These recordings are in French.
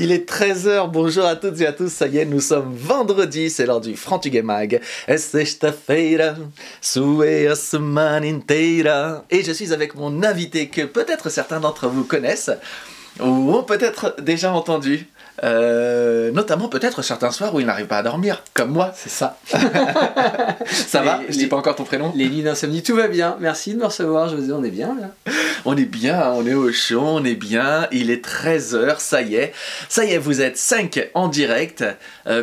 Il est 13h, bonjour à toutes et à tous, ça y est, nous sommes vendredi, c'est l'heure du Frantugues Mag. Sexta-feira, sue a semana inteira. Et je suis avec mon invité que peut-être certains d'entre vous connaissent, ou ont peut-être déjà entendu. Notamment peut-être certains soirs où il n'arrive pas à dormir, comme moi. C'est ça. Ça va? Je dis pas encore ton prénom. Les nuits d'insomnie, tout va bien. Merci de me recevoir, José, on est bien là. On est bien, on est au chaud, on est bien. Il est 13h, ça y est. Ça y est, vous êtes 5 en direct.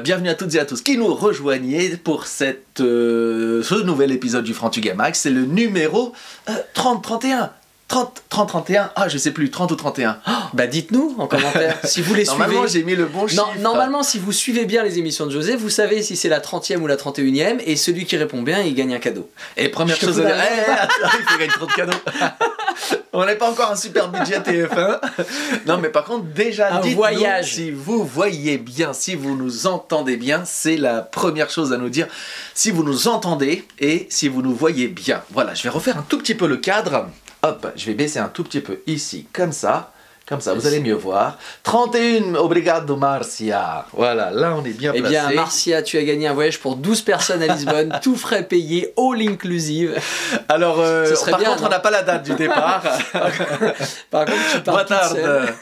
Bienvenue à toutes et à tous qui nous rejoignez pour ce nouvel épisode du Frantugues Mag. C'est le numéro 30-31. 30-31, je sais plus, 30 ou 31. Bah dites-nous en commentaire si vous les suivez. Normalement j'ai mis le bon chiffre. Normalement si vous suivez bien les émissions de José, vous savez si c'est la 30e ou la 31e et celui qui répond bien il gagne un cadeau. Et première chose à dire, il faut gagner trop de cadeaux. On n'est pas encore un super budget TF1. Non mais par contre déjà dites-nous si vous voyez bien, si vous nous entendez bien, c'est la première chose à nous dire. Si vous nous entendez et si vous nous voyez bien. Voilà, je vais refaire un tout petit peu le cadre. Hop, je vais baisser un tout petit peu ici, comme ça, vous allez mieux voir. 31, obrigado Marcia. Voilà, là on est bien placé. Eh bien Marcia, tu as gagné un voyage pour 12 personnes à Lisbonne, tout frais payé, all inclusive. Alors, par contre, on n'a pas la date du départ. Par contre, tu pars toute seule.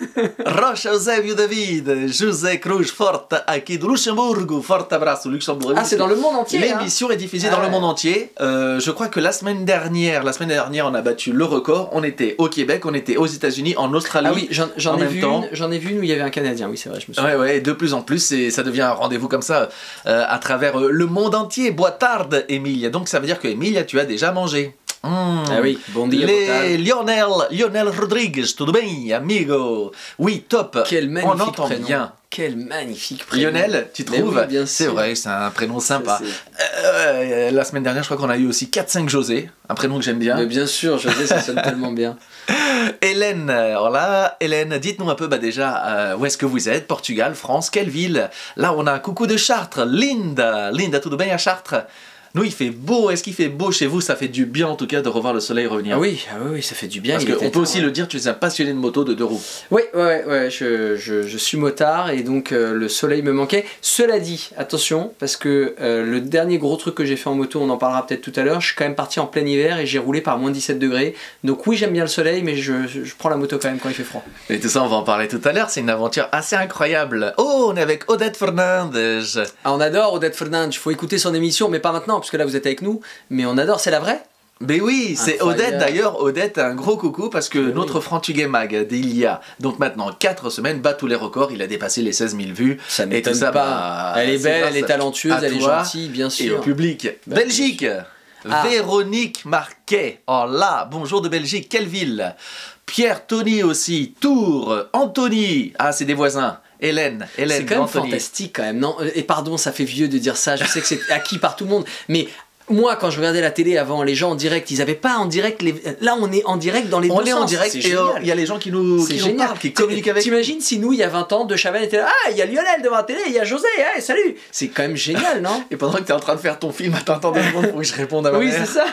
Rocha Eusébio David, José Cruz, forte aqui do Luxembourg, forte abraço Luxembourg. Ah, c'est dans le monde entier. L'émission est diffusée dans le monde entier. Je crois que la semaine dernière, on a battu le record. On était au Québec, on était aux États-Unis, en Australie. Ah oui, j'en ai vu une où il y avait un Canadien, oui c'est vrai, je me souviens. Ouais, de plus en plus, ça devient un rendez-vous comme ça à travers le monde entier. Boa tarde, Emilia. Donc ça veut dire que Emilia, tu as déjà mangé. Ah oui, bon dia. Lionel Rodrigues, tudo bem, amigo? Oui, top. Quel magnifique on entend prénom. bien. Quel magnifique prénom. Lionel, tu trouves? Oui, c'est vrai, c'est un prénom sympa. La semaine dernière, je crois qu'on a eu aussi 4-5 José, un prénom que j'aime bien. Mais bien sûr, José, ça sonne tellement bien. Hélène, alors là, Hélène, dites-nous un peu déjà où est-ce que vous êtes? Portugal, France, quelle ville? Là, on a un coucou de Chartres, Linda, tudo bem à Chartres? Nous, il fait beau. Est-ce qu'il fait beau chez vous? Ça fait du bien, en tout cas, de revoir le soleil revenir. Ah oui, ça fait du bien. Parce qu'on peut aussi le dire, tu es un passionné de moto de 2 roues. Oui, je suis motard et donc le soleil me manquait. Cela dit, attention, parce que le dernier gros truc que j'ai fait en moto, on en parlera peut-être tout à l'heure, je suis quand même parti en plein hiver et j'ai roulé par moins 17 degrés. Donc oui, j'aime bien le soleil, mais je prends la moto quand même quand il fait froid. Et tout ça, on va en parler tout à l'heure. C'est une aventure assez incroyable. Oh, on est avec Odette Fernandes. Ah, on adore Odette Fernandes. Il faut écouter son émission, mais pas maintenant, parce que là vous êtes avec nous, mais on adore, c'est la vraie? Mais oui, c'est Odette d'ailleurs. Odette, un gros coucou parce que notre Frantugues Mag d'il y a donc maintenant 4 semaines bat tous les records. Il a dépassé les 16 000 vues. Ça m'étonne pas. Elle est belle, elle est talentueuse, elle est gentille, bien sûr. Et au public. Belgique, Véronique Marquet. Oh là, bonjour de Belgique, quelle ville? Pierre Tony aussi, Tours, Anthony. Ah, c'est des voisins. Hélène, c'est quand même Anthony. Fantastique quand même, non? Et pardon, ça fait vieux de dire ça, je sais que c'est acquis par tout le monde, mais moi quand je regardais la télé avant, les gens en direct, ils avaient pas en direct, là on est en direct dans les deux sens. On est en direct et il y a les gens qui nous parlent, qui communiquent avec. T'imagines si nous, il y a 20 ans, De Chavannes était là, il y a Lionel devant la télé, il y a José, hey, salut. C'est quand même génial, non? Et pendant que t'es en train de faire ton film, attends 2 secondes pour que je réponde à ma mère. Oui, c'est ça.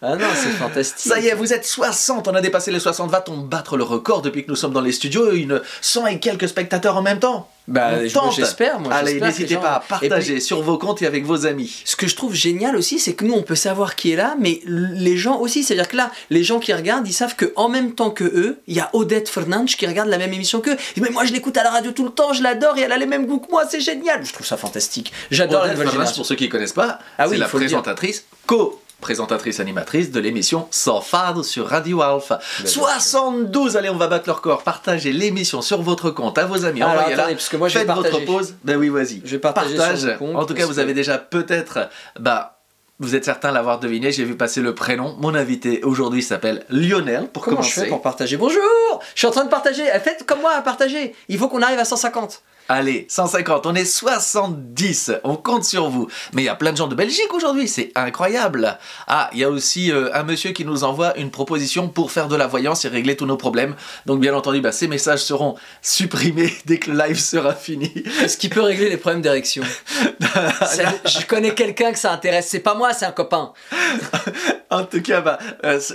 Ah non, c'est fantastique. Ça y est, vous êtes 60, on a dépassé les 60, va-t-on battre le record depuis que nous sommes dans les studios, 100 et quelques spectateurs en même temps? Bah, j'espère, moi. Allez, n'hésitez pas à partager sur vos comptes et avec vos amis. Ce que je trouve génial aussi, c'est que nous, on peut savoir qui est là, mais les gens aussi. C'est-à-dire que là, les gens qui regardent, ils savent qu'en même temps que eux, il y a Odette Fernandes qui regarde la même émission qu'eux. Mais moi, je l'écoute à la radio tout le temps, je l'adore et elle a les mêmes goûts que moi, c'est génial. Je trouve ça fantastique. J'adore la nouvelle génération. Pour ceux qui ne connaissent pas, c'est la présentatrice, présentatrice animatrice de l'émission Sofado sur Radio Alpha. 72, allez, on va battre le record. Partagez l'émission sur votre compte à vos amis. Alors, attendez, parce que moi, je vais partager. Votre pause. Ben oui, vas-y. Je vais partager Partage. sur compte, en tout cas, vous avez déjà peut-être... vous êtes certain l'avoir deviné, j'ai vu passer le prénom. Mon invité aujourd'hui s'appelle Lionel, pour Comment commencer. je fais pour partager? Bonjour. Je suis en train de partager. Faites comme moi à partager. Il faut qu'on arrive à 150. Allez, 150, on est 70, on compte sur vous. Mais il y a plein de gens de Belgique aujourd'hui, c'est incroyable. Ah, il y a aussi un monsieur qui nous envoie une proposition pour faire de la voyance et régler tous nos problèmes. Donc bien entendu, ces messages seront supprimés dès que le live sera fini. Est-ce qu'il peut régler les problèmes d'érection? Je connais quelqu'un que ça intéresse, c'est pas moi, c'est un copain. En tout cas,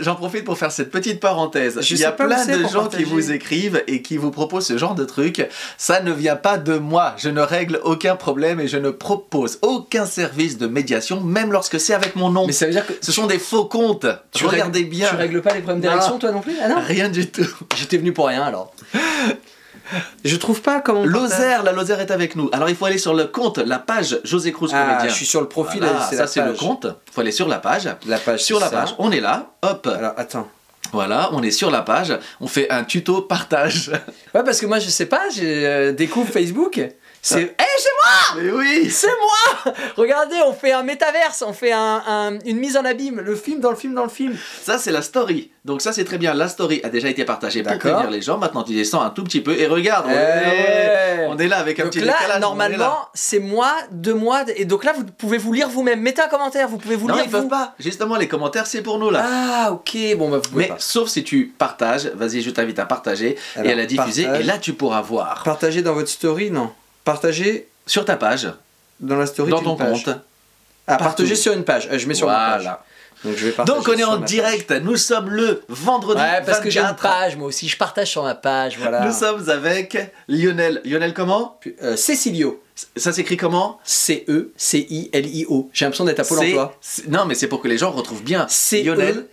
j'en profite pour faire cette petite parenthèse. Il y a plein de gens qui vous écrivent et qui vous proposent ce genre de trucs. Ça ne vient pas de moi. Je ne règle aucun problème et je ne propose aucun service de médiation, même lorsque c'est avec mon nom. Mais ça veut dire que ce sont des faux comptes. Regardez bien. Tu règles pas les problèmes d'érection, toi non plus? Ah non. Rien du tout. J'étais venu pour rien alors. Je trouve pas comment. Lozère, la Lozère est avec nous. Alors il faut aller sur le compte, la page José Cruz Comédien. Je suis sur le profil. Voilà, ça c'est le compte. Il faut aller sur la page. Sur la page. On est là. Hop. Alors attends. Voilà, on est sur la page. On fait un tuto partage. Ouais, parce que moi je sais pas, je découvre Facebook. C'est c'est moi. Mais oui. C'est moi. Regardez, on fait un métaverse, on fait une mise en abîme, le film dans le film dans le film. Ça c'est la story. Donc ça c'est très bien. La story a déjà été partagée pour prévenir les gens. Maintenant tu descends un tout petit peu et regarde. On est là avec un donc petit là, décalage. Normalement, c'est moi, 2 mois. Et donc là, vous pouvez vous lire vous-même. Mettez un commentaire, vous pouvez vous lire. Non, ils peuvent pas. Justement, les commentaires c'est pour nous là. Ah ok, bon bah vous pouvez pas. Sauf si tu partages. Vas-y, je t'invite à partager et à la diffuser. Et là tu pourras voir. Partager dans votre story, non. Partager sur ta page. Dans la story. Dans ton compte. Ah, partager sur une page. Je mets sur une page. Donc, donc on est en direct, nous sommes le vendredi 24. Parce que j'ai une page, moi aussi, je partage sur ma page, voilà. Nous sommes avec Lionel. Lionel comment? Cécilio. Ça s'écrit comment? C-E-C-I-L-I-O. J'ai l'impression d'être à Pôle emploi. Non, mais c'est pour que les gens retrouvent bien. C-E-C-I-L-I-O.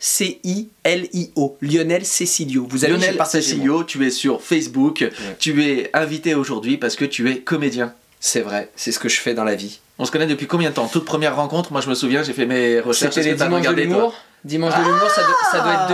Lionel Cécilio. Vous allez Lionel Cécilio, tu es sur Facebook. Tu es invité aujourd'hui parce que tu es comédien. C'est vrai, c'est ce que je fais dans la vie. On se connaît depuis combien de temps? Toute première rencontre, moi je me souviens, j'ai fait mes recherches. C'était les Dimanches de l'humour. Dimanche de l'humour, ça doit être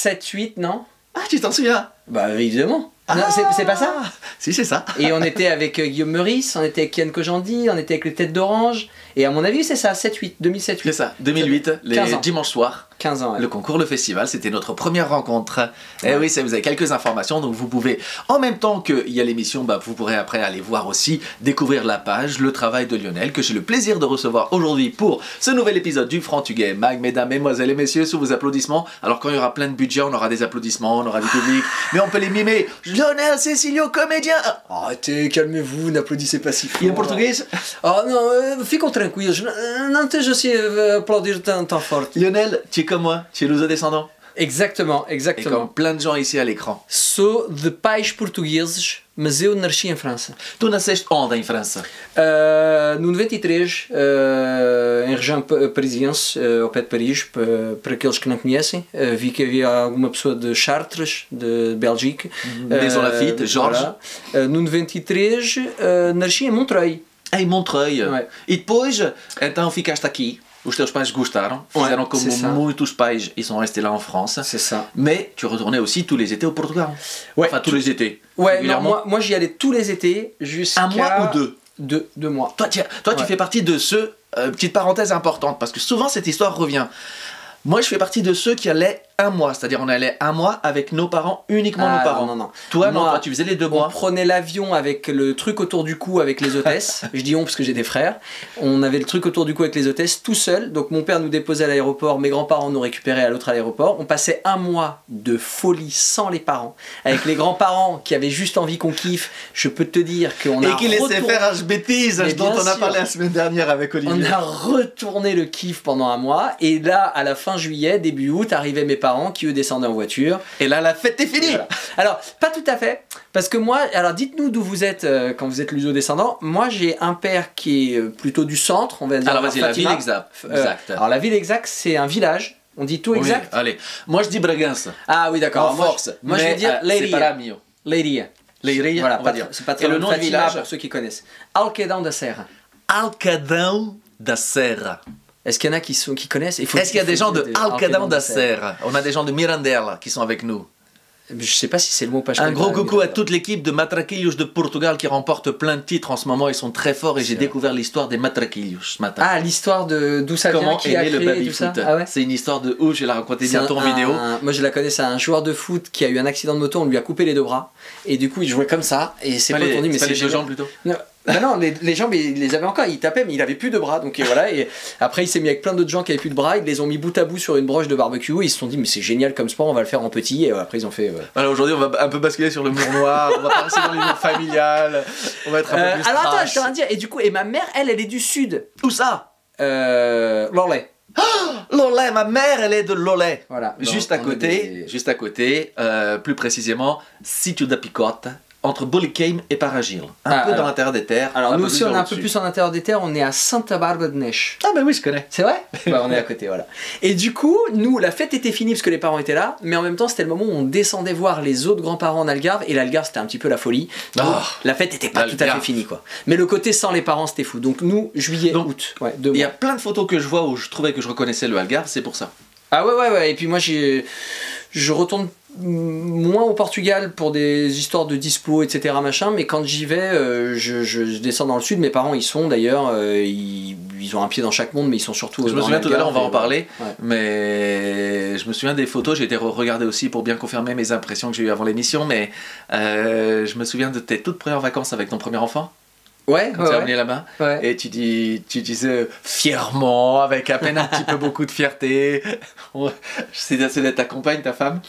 2007-2008, non? Ah, tu t'en souviens? Bah évidemment. Non, c'est pas ça? Si, c'est ça. Et on était avec Guillaume Meurice, on était avec Kian Kojandi, on était avec les Têtes d'Orange. Et à mon avis, c'est ça, 7-8, 2007-8. C'est ça, 2008, les dimanches soirs. 15 ans, ouais. Le concours, le festival, c'était notre première rencontre. Et oui, vous avez quelques informations, donc vous pouvez, en même temps qu'il y a l'émission, vous pourrez après aller voir aussi, découvrir la page, le travail de Lionel, que j'ai le plaisir de recevoir aujourd'hui pour ce nouvel épisode du Franc-Tugay Mag. Mesdames, mesdemoiselles et messieurs, sous vos applaudissements. Alors quand il y aura plein de budget, on aura des applaudissements, on aura du public, mais on peut les mimer. Lionel Cécilio, comédien. Arrêtez, calmez-vous, n'applaudissez pas si fort. Et en portugais? Oh non, ficam tranquilos, não esteja assim a aplaudir tão forte. Lionel, tu es comme moi, tu es luso-descendant. Exactement. Et comme plein de gens ici à l'écran. Sou de pais portugueses, mas eu nasci em França. Tu nasceste onde em França? No 93, em região parisiense, ao pé de Paris, para aqueles que não conhecem. Vi que havia alguma pessoa de Chartres, de Belgique. Maison Lafitte, Georges. Voilà. No 93, nasci em Montreuil. Em Montreuil. Ouais. E depois, então ficaste aqui. Os teus pais gostaram, fizeram como muitos pais e sont restés là en France. C'est ça. Mais tu retournais aussi tous les étés au Portugal. Ouais. Enfin, tous les étés. Ouais, non, moi j'y allais tous les étés jusqu'à... 1 mois ou 2? 2 mois. Toi, tu fais partie de ceux... petite parenthèse importante, parce que souvent cette histoire revient. Moi, je fais partie de ceux qui allaient 1 mois, c'est-à-dire on allait 1 mois avec nos parents, uniquement nos parents. Non. Toi, non, toi, tu faisais les 2 mois. On prenait l'avion avec le truc autour du cou avec les hôtesses. Je dis on parce que j'ai des frères. On avait le truc autour du cou avec les hôtesses tout seul. Donc mon père nous déposait à l'aéroport, mes grands-parents nous récupéraient à l'autre aéroport. On passait 1 mois de folie sans les parents, avec les grands-parents qui avaient juste envie qu'on kiffe. Je peux te dire qu'on a et qui laissaient faire une bêtise dont on a parlé la semaine dernière avec Olivier. On a retourné le kiff pendant 1 mois et là, à la fin juillet, début août, arrivaient mes parents qui eux descendaient en voiture. Et là, la fête est finie. Voilà. Alors, pas tout à fait, parce que moi, alors dites-nous d'où vous êtes quand vous êtes luso-descendant. Moi, j'ai un père qui est plutôt du centre, on va dire. Alors vas-y, la ville exacte. Alors la ville exacte, c'est un village. On dit tout exact. Oui, allez, moi je dis Bragança. Ah oui, d'accord. En force. Moi, je vais dire Leiria. Leiria. Leiria, voilà, on va dire. C'est pas très le nom du village pour ceux qui connaissent. Alquedão da Serra. Alquedão da Serra. Est-ce qu'il y en a qui connaissent? Est-ce qu'il y a des gens de Alquedão da Serra? On a des gens de Mirandela qui sont avec nous. Je sais pas si c'est le mot pas. Un gros coucou à toute l'équipe de Matraquilhos de Portugal qui remporte plein de titres en ce moment. Ils sont très forts et j'ai découvert l'histoire des Matraquilhos ce matin. Ah, l'histoire d'où ça vient, qui a créé le baby-foot. Ah ouais, c'est une histoire de ouf, je vais la raconter bientôt en vidéo. Moi je la connais, c'est un joueur de foot qui a eu un accident de moto, on lui a coupé les 2 bras et du coup il jouait comme ça et ses potes ont dit mais c'est les 2 jambes plutôt. Non, les jambes il les avait encore, il tapait mais il avait plus de bras donc voilà. Et après il s'est mis avec plein d'autres gens qui avaient plus de bras, ils les ont mis bout à bout sur une broche de barbecue et ils se sont dit mais c'est génial comme sport, on va le faire en petit et après ils ont fait. Voilà, aujourd'hui on va un peu basculer sur le mur noir, on va passer dans l'humour familial, on va être un peu plus alors attends, je te dire, et du coup, et ma mère elle est du sud. Où ça? Lorley. Lollet, ma mère, elle est de Lollet. Voilà. Juste à côté, plus précisément, Sitio da Picote, entre Bolicame et Paragil. Un peu dans l'intérieur des terres. Alors nous aussi, on est un peu plus en intérieur des terres, on est à Santa Barbara de Neige. Ah ben oui, je connais. C'est vrai? Bah, on est à côté, voilà. Et du coup, nous, la fête était finie parce que les parents étaient là, mais en même temps, c'était le moment où on descendait voir les autres grands-parents en Algarve, et l'Algarve, c'était un petit peu la folie. Donc, la fête était pas tout à fait finie, quoi. Mais le côté sans les parents, c'était fou. Donc nous, juillet, août. Ouais, il y a plein de photos que je vois où je trouvais que je reconnaissais le Algarve, c'est pour ça. Ah ouais. Et puis moi, je retourne moins au Portugal pour des histoires de dispo, etc. machin, mais quand j'y vais, je descends dans le sud. Mes parents y sont d'ailleurs, ils ont un pied dans chaque monde, mais ils sont surtout. Je me souviens tout à l'heure, on va en parler, mais je me souviens des photos. J'ai été regarder aussi pour bien confirmer mes impressions que j'ai eues avant l'émission, mais je me souviens de tes toutes premières vacances avec ton premier enfant. Ouais, quand tu es revenu là-bas, et tu disais fièrement, avec à peine un petit peu beaucoup de fierté. C'est d'être ta compagne, ta femme,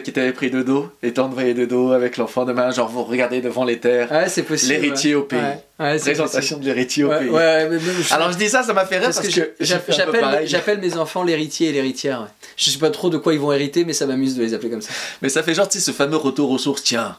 qui t'avait pris de dos, et t'envoyait de dos avec l'enfant de main, genre vous regardez devant les terres, c'est possible, l'héritier au pays. Présentation de l'héritier au pays. Alors je dis ça m'a fait rire parce que j'appelle mes enfants l'héritier et l'héritière. Je sais pas trop de quoi ils vont hériter, mais ça m'amuse de les appeler comme ça. Mais ça fait genre, tu sais, ce fameux retour aux sources, tiens.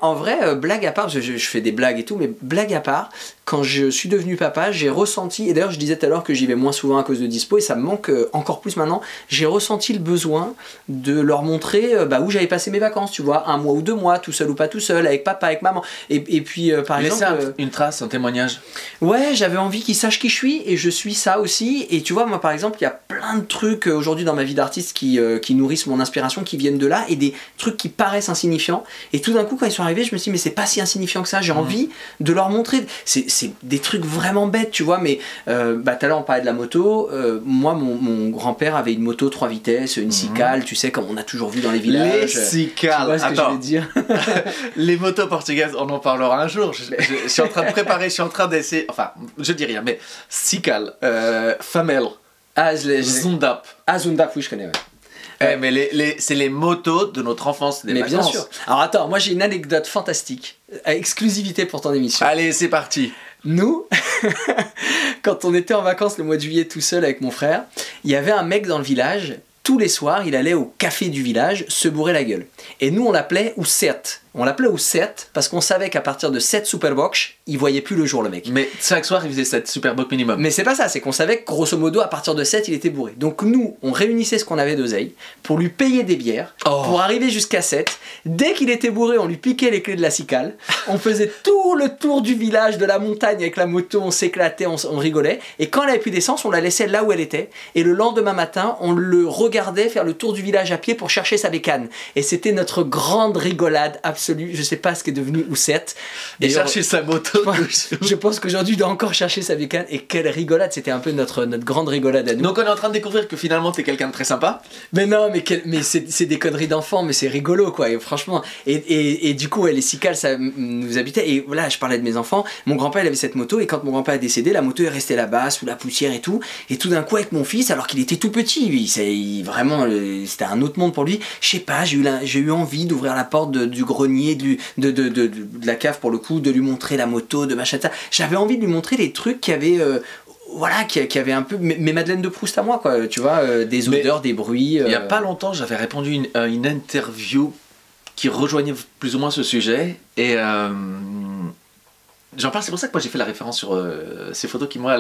En vrai, blague à part, je fais des blagues et tout, mais blague à part, quand je suis devenu papa, j'ai ressenti, et d'ailleurs je disais tout à l'heure que j'y vais moins souvent à cause de dispo, et ça me manque encore plus maintenant, j'ai ressenti le besoin de leur montrer où j'avais passé mes vacances, tu vois, 1 mois ou 2 mois, tout seul ou pas tout seul, avec papa, avec maman, et puis par exemple... une trace, un témoignage. Ouais, j'avais envie qu'ils sachent qui je suis, et je suis ça aussi, et tu vois, moi par exemple, il y a plein de trucs aujourd'hui dans ma vie d'artiste qui nourrissent mon inspiration, qui viennent de là, et des trucs qui paraissent insignifiants. Et tout d'un coup, quand ils sont arrivés, je me suis dit, mais c'est pas si insignifiant que ça, j'ai envie de leur montrer. C'est des trucs vraiment bêtes, tu vois, mais tout à l'heure, on parlait de la moto. Moi, mon grand-père avait une moto 3 vitesses, une cicale, tu sais, comme on a toujours vu dans les villages. Les cicales, tu vois ce que je veux dire. Les motos portugaises, on en parlera un jour. Je suis en train de préparer, je suis en train d'essayer, enfin, je dis rien, mais cicale, Famel, Zundap. Ah, Zundap, oui, je connais, mais c'est les motos de notre enfance, des vacances. Bien sûr. Alors attends, moi j'ai une anecdote fantastique, à exclusivité pour ton émission. Allez, c'est parti. Nous, quand on était en vacances le mois de juillet tout seul avec mon frère, il y avait un mec dans le village, tous les soirs, il allait au café du village se bourrer la gueule. Et nous, on l'appelait Ousset. On l'appelait Ousset parce qu'on savait qu'à partir de 7 Superbox, il voyait plus le jour, le mec. Mais chaque soir, il faisait 7 Superbox minimum. Mais c'est pas ça, c'est qu'on savait que grosso modo, à partir de 7, il était bourré. Donc nous, on réunissait ce qu'on avait d'oseille pour lui payer des bières, pour arriver jusqu'à 7. Dès qu'il était bourré, on lui piquait les clés de la cicale. On faisait tout le tour du village, de la montagne avec la moto, on s'éclatait, on rigolait. Et quand elle avait plus d'essence, on la laissait là où elle était. Et le lendemain matin, on le regardait faire le tour du village à pied pour chercher sa bécane. Et c'était notre grande rigolade absolue. Je sais pas ce qu'est devenu Ousset. Et chercher sa moto. Je pense qu'aujourd'hui, il doit encore chercher sa bécane. Et quelle rigolade, c'était un peu notre grande rigolade à nous. Donc on est en train de découvrir que finalement t'es quelqu'un de très sympa. Mais non, mais c'est des conneries d'enfants, mais c'est rigolo quoi. Et franchement, et du coup, les cicales, ça nous habitait. Et voilà, je parlais de mes enfants. Mon grand-père il avait cette moto, et quand mon grand-père est décédé, la moto est restée là-bas sous la poussière et tout. Et tout d'un coup, avec mon fils, alors qu'il était tout petit, vraiment, c'était un autre monde pour lui. Je sais pas, j'ai eu envie d'ouvrir la porte du grenier, de la cave pour le coup, de lui montrer la moto, de machin. J'avais envie de lui montrer les trucs qui avaient qui avait un peu mes Madeleine de Proust à moi, quoi, tu vois, des odeurs, des bruits. Il y a pas longtemps, j'avais répondu à une interview qui rejoignait plus ou moins ce sujet, et j'en parle, c'est pour ça que moi j'ai fait la référence sur ces photos qui moi,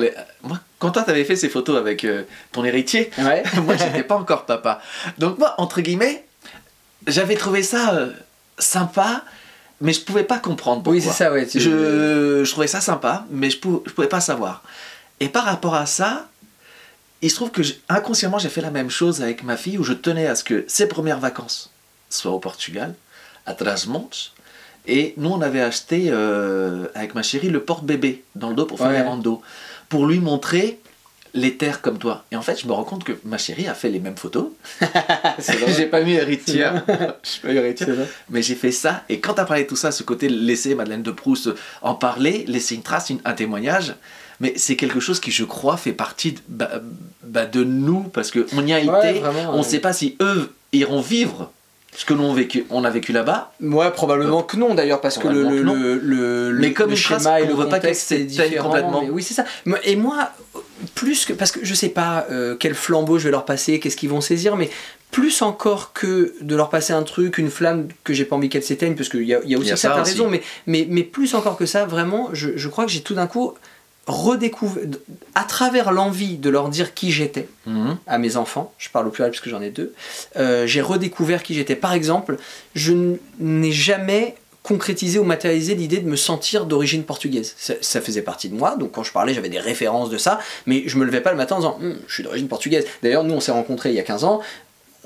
quand toi t'avais fait ces photos avec ton héritier, moi j'étais pas encore papa. Donc moi, entre guillemets, j'avais trouvé ça sympa, mais je pouvais pas comprendre pourquoi. Oui, c'est ça, ouais. Je trouvais ça sympa, mais je pouvais pas savoir. Et par rapport à ça, il se trouve que inconsciemment j'ai fait la même chose avec ma fille, où je tenais à ce que ses premières vacances soient au Portugal, à Trás-Montes, et nous on avait acheté avec ma chérie le porte-bébé dans le dos pour faire les randos, pour lui montrer les terres comme toi. Et en fait, je me rends compte que ma chérie a fait les mêmes photos. J'ai pas mis héritière. Mais j'ai fait ça. Et quand t'as parlé de tout ça, ce côté laisser Madeleine de Proust en parler, laisser une trace, un témoignage, mais c'est quelque chose qui, je crois, fait partie de nous, parce qu'on y a été. Vraiment, on ne sait pas si eux iront vivre ce que nous on a vécu là-bas. Ouais, probablement que non d'ailleurs, parce que mais comme le schéma et le contexte c'est différent. complètement. Mais oui, c'est ça. Et moi, plus que... Parce que je sais pas quel flambeau je vais leur passer, qu'est-ce qu'ils vont saisir, mais plus encore que de leur passer un truc, une flamme que j'ai pas envie qu'elle s'éteigne, parce qu'il y a aussi ça, t'as raison, mais plus encore que ça, vraiment, je crois que j'ai tout d'un coup redécouvert, à travers l'envie de leur dire qui j'étais à mes enfants, je parle au pluriel parce que j'en ai 2, j'ai redécouvert qui j'étais. Par exemple, je n'ai jamais concrétisé ou matérialisé l'idée de me sentir d'origine portugaise. Ça faisait partie de moi, donc quand je parlais, j'avais des références de ça, mais je me levais pas le matin en disant je suis d'origine portugaise. D'ailleurs, nous on s'est rencontrés il y a 15 ans.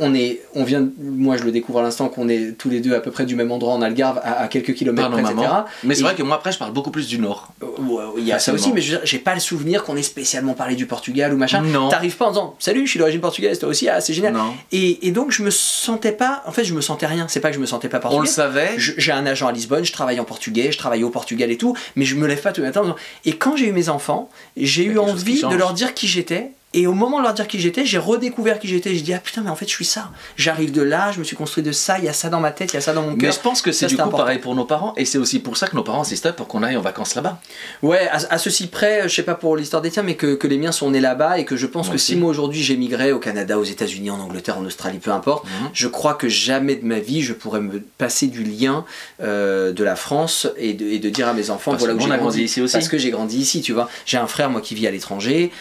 Moi je le découvre à l'instant qu'on est tous les deux à peu près du même endroit en Algarve, à quelques kilomètres près, etc. Mais c'est vrai que moi après je parle beaucoup plus du Nord. Il y a ça aussi, mais j'ai pas le souvenir qu'on ait spécialement parlé du Portugal ou machin. T'arrives pas en disant salut, je suis d'origine portugaise, toi aussi, c'est génial. Et donc je me sentais pas, en fait je me sentais rien, c'est pas que je me sentais pas portugais. On le savait. J'ai un agent à Lisbonne, je travaille en portugais, je travaille au Portugal et tout, mais je me lève pas tous les matins. Et quand j'ai eu mes enfants, j'ai eu envie de leur dire qui j'étais. Et au moment de leur dire qui j'étais, j'ai redécouvert qui j'étais. J'ai dit, ah putain, mais en fait, je suis ça. J'arrive de là, je me suis construit de ça, il y a ça dans ma tête, il y a ça dans mon cœur. Mais je pense que c'est du coup important. Pareil pour nos parents. Et c'est aussi pour ça que nos parents insistaient pour qu'on aille en vacances là-bas. Ouais, à ceci près, je sais pas pour l'histoire des tiens, mais que les miens sont nés là-bas et que je pense que si moi aujourd'hui j'émigrais au Canada, aux États-Unis, en Angleterre, en Australie, peu importe, je crois que jamais de ma vie je pourrais me passer du lien de la France et de dire à mes enfants, parce voilà où j'ai grandi ici aussi. Parce que j'ai grandi ici, tu vois. J'ai un frère, moi, qui vit à l'étranger.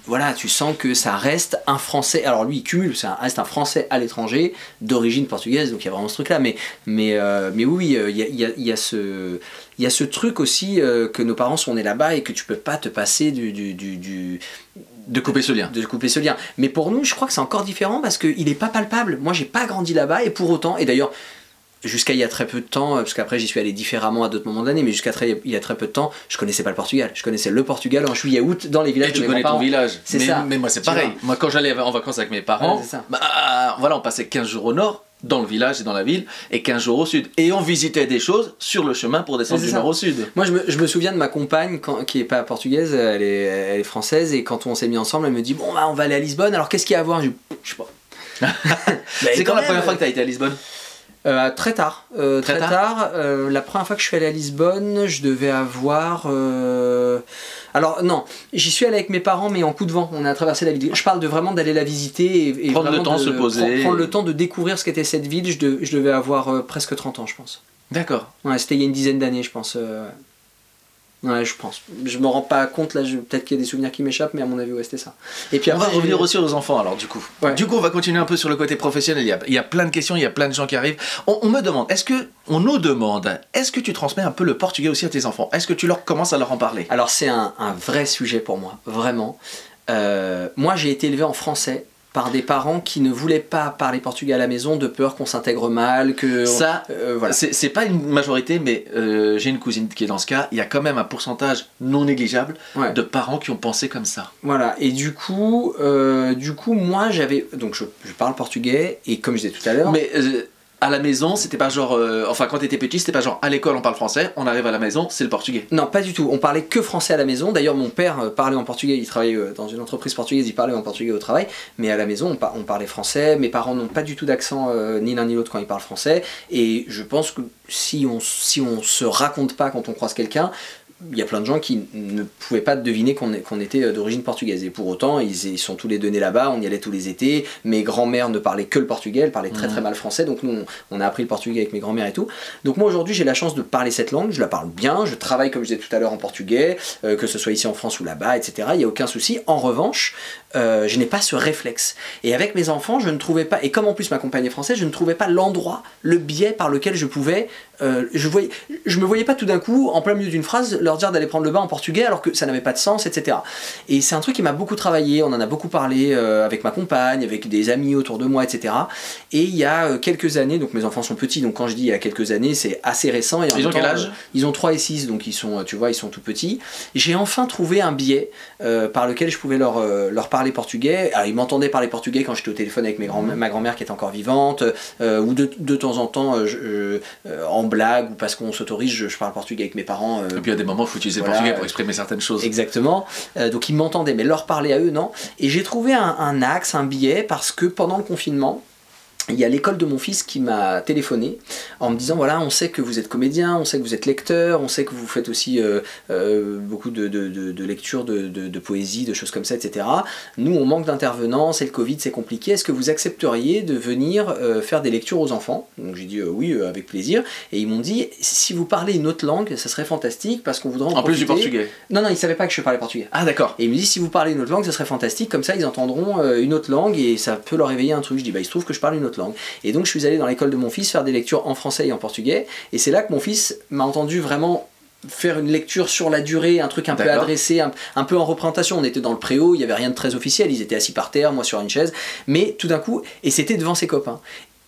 Voilà, tu sens que ça reste un Français. Alors lui, il cumule, ça reste un Français à l'étranger, d'origine portugaise, donc il y a vraiment ce truc-là. Mais oui, il y a ce truc aussi que nos parents sont nés là-bas et que tu peux pas te passer de couper ce lien. De couper ce lien. Mais pour nous, je crois que c'est encore différent parce qu'il est pas palpable. Moi, j'ai pas grandi là-bas et pour autant, et d'ailleurs, jusqu'à il y a très peu de temps, parce qu'après j'y suis allé différemment à d'autres moments de l'année, mais il y a très peu de temps, je connaissais pas le Portugal. Je connaissais le Portugal en juillet-août dans les villages de mes grands-parents. Et tu connais ton village. C'est ça. Mais moi c'est pareil. Moi quand j'allais en vacances avec mes parents, voilà, on passait 15 jours au nord, dans le village et dans la ville, et 15 jours au sud. Et on visitait des choses sur le chemin pour descendre du nord au sud. Moi je me souviens de ma compagne, qui est pas portugaise, elle est française, et quand on s'est mis ensemble, elle me dit, bon on va aller à Lisbonne, alors qu'est-ce qu'il y a à voir? Je sais pas. C'est quand la première fois que tu as été à Lisbonne? Très tard. Très tard. La première fois que je suis allé à Lisbonne, je devais avoir... Alors non, j'y suis allé avec mes parents, mais en coup de vent. On a traversé la ville. Je parle de vraiment d'aller la visiter et prendre le temps de se poser. Prendre le temps de découvrir ce qu'était cette ville. Je devais avoir presque 30 ans, je pense. D'accord. Ouais, c'était il y a une dizaine d'années, je pense. Ouais, je pense. Je me rends pas compte, là, peut-être qu'il y a des souvenirs qui m'échappent, mais à mon avis, ouais, c'était ça. Et puis après, on va revenir aussi aux enfants, alors, du coup. Ouais. Du coup, on va continuer un peu sur le côté professionnel. Il y a plein de questions, il y a plein de gens qui arrivent. On nous demande, est-ce que tu transmets un peu le portugais aussi à tes enfants? Est-ce que tu commences à leur en parler? Alors, c'est un vrai sujet pour moi, vraiment. Moi, j'ai été élevé en français par des parents qui ne voulaient pas parler portugais à la maison de peur qu'on s'intègre mal, que... Ça, voilà. C'est pas une majorité, mais j'ai une cousine qui est dans ce cas. Il y a quand même un pourcentage non négligeable de parents qui ont pensé comme ça. Voilà, et du coup moi j'avais... Donc je parle portugais, et comme je disais tout à l'heure... Mais... à la maison, c'était pas genre... enfin, quand t'étais petit, c'était pas genre à l'école on parle français, on arrive à la maison, c'est le portugais. Non, pas du tout. On parlait que français à la maison. D'ailleurs, mon père parlait en portugais, il travaillait dans une entreprise portugaise, il parlait en portugais au travail. Mais à la maison, on parlait français. Mes parents n'ont pas du tout d'accent, ni l'un ni l'autre, quand ils parlent français. Et je pense que si on se raconte pas quand on croise quelqu'un, il y a plein de gens qui ne pouvaient pas deviner qu'on était d'origine portugaise. Et pour autant, ils sont tous les deux nés là-bas, on y allait tous les étés. Mes grands-mères ne parlaient que le portugais, elles parlaient très très mal français. Donc nous, on a appris le portugais avec mes grands-mères et tout. Donc moi aujourd'hui, j'ai la chance de parler cette langue, je la parle bien, je travaille comme je disais tout à l'heure en portugais, que ce soit ici en France ou là-bas, etc. Il n'y a aucun souci. En revanche, je n'ai pas ce réflexe. Et avec mes enfants, je ne trouvais pas, et comme en plus ma compagne est française, je ne trouvais pas l'endroit, le biais par lequel je pouvais... je me voyais pas tout d'un coup, en plein milieu d'une phrase, leur dire d'aller prendre le bain en portugais alors que ça n'avait pas de sens, etc. Et c'est un truc qui m'a beaucoup travaillé, on en a beaucoup parlé avec ma compagne, avec des amis autour de moi, etc. Et il y a quelques années, donc mes enfants sont petits, donc quand je dis il y a quelques années, c'est assez récent. Et ils ont quel âge? Ils ont 3 et 6, donc ils sont, tu vois, ils sont tout petits. J'ai enfin trouvé un biais par lequel je pouvais leur parler portugais. Alors ils m'entendaient parler portugais quand j'étais au téléphone avec ma grand-mère qui est encore vivante, ou de temps en temps, en blague, ou parce qu'on s'autorise, je parle portugais avec mes parents. Et puis il y a des moments où il faut utiliser le portugais pour exprimer certaines choses. Exactement. Donc ils m'entendaient, mais leur parler à eux, non. Et j'ai trouvé un axe, un biais, parce que pendant le confinement, il y a l'école de mon fils qui m'a téléphoné en me disant voilà, on sait que vous êtes comédien, on sait que vous êtes lecteur, on sait que vous faites aussi beaucoup de lectures de poésie, de choses comme ça, etc. Nous, on manque d'intervenants, c'est le Covid, c'est compliqué. Est-ce que vous accepteriez de venir faire des lectures aux enfants? Donc j'ai dit oui, avec plaisir. Et ils m'ont dit si vous parlez une autre langue, ça serait fantastique parce qu'on voudrait en plus du portugais. Non, ils ne savaient pas que je parlais portugais. Ah d'accord. Et ils me disent si vous parlez une autre langue, ça serait fantastique, comme ça ils entendront une autre langue et ça peut leur éveiller un truc. Je dis il se trouve que je parle une autre langue. Et donc je suis allé dans l'école de mon fils faire des lectures en français et en portugais, et c'est là que mon fils m'a entendu vraiment faire une lecture sur la durée, un truc un peu adressé, un peu en représentation. On était dans le préau, il n'y avait rien de très officiel, ils étaient assis par terre, moi sur une chaise, mais tout d'un coup, et c'était devant ses copains.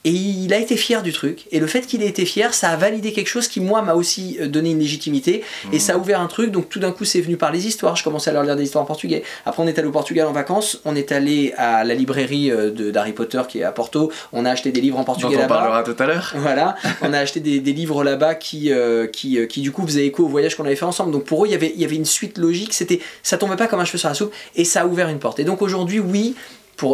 Et il a été fier du truc, et le fait qu'il ait été fier, ça a validé quelque chose qui moi m'a aussi donné une légitimité, et ça a ouvert un truc. Donc tout d'un coup c'est venu par les histoires, je commençais à leur lire des histoires en portugais. Après on est allé au Portugal en vacances, on est allé à la librairie d'Harry Potter qui est à Porto, on a acheté des livres en portugais là-bas. On parlera tout à l'heure. Voilà, on a acheté des livres là-bas qui du coup faisaient écho au voyage qu'on avait fait ensemble. Donc pour eux il y avait une suite logique, ça tombait pas comme un cheveu sur la soupe, et ça a ouvert une porte. Et donc aujourd'hui oui,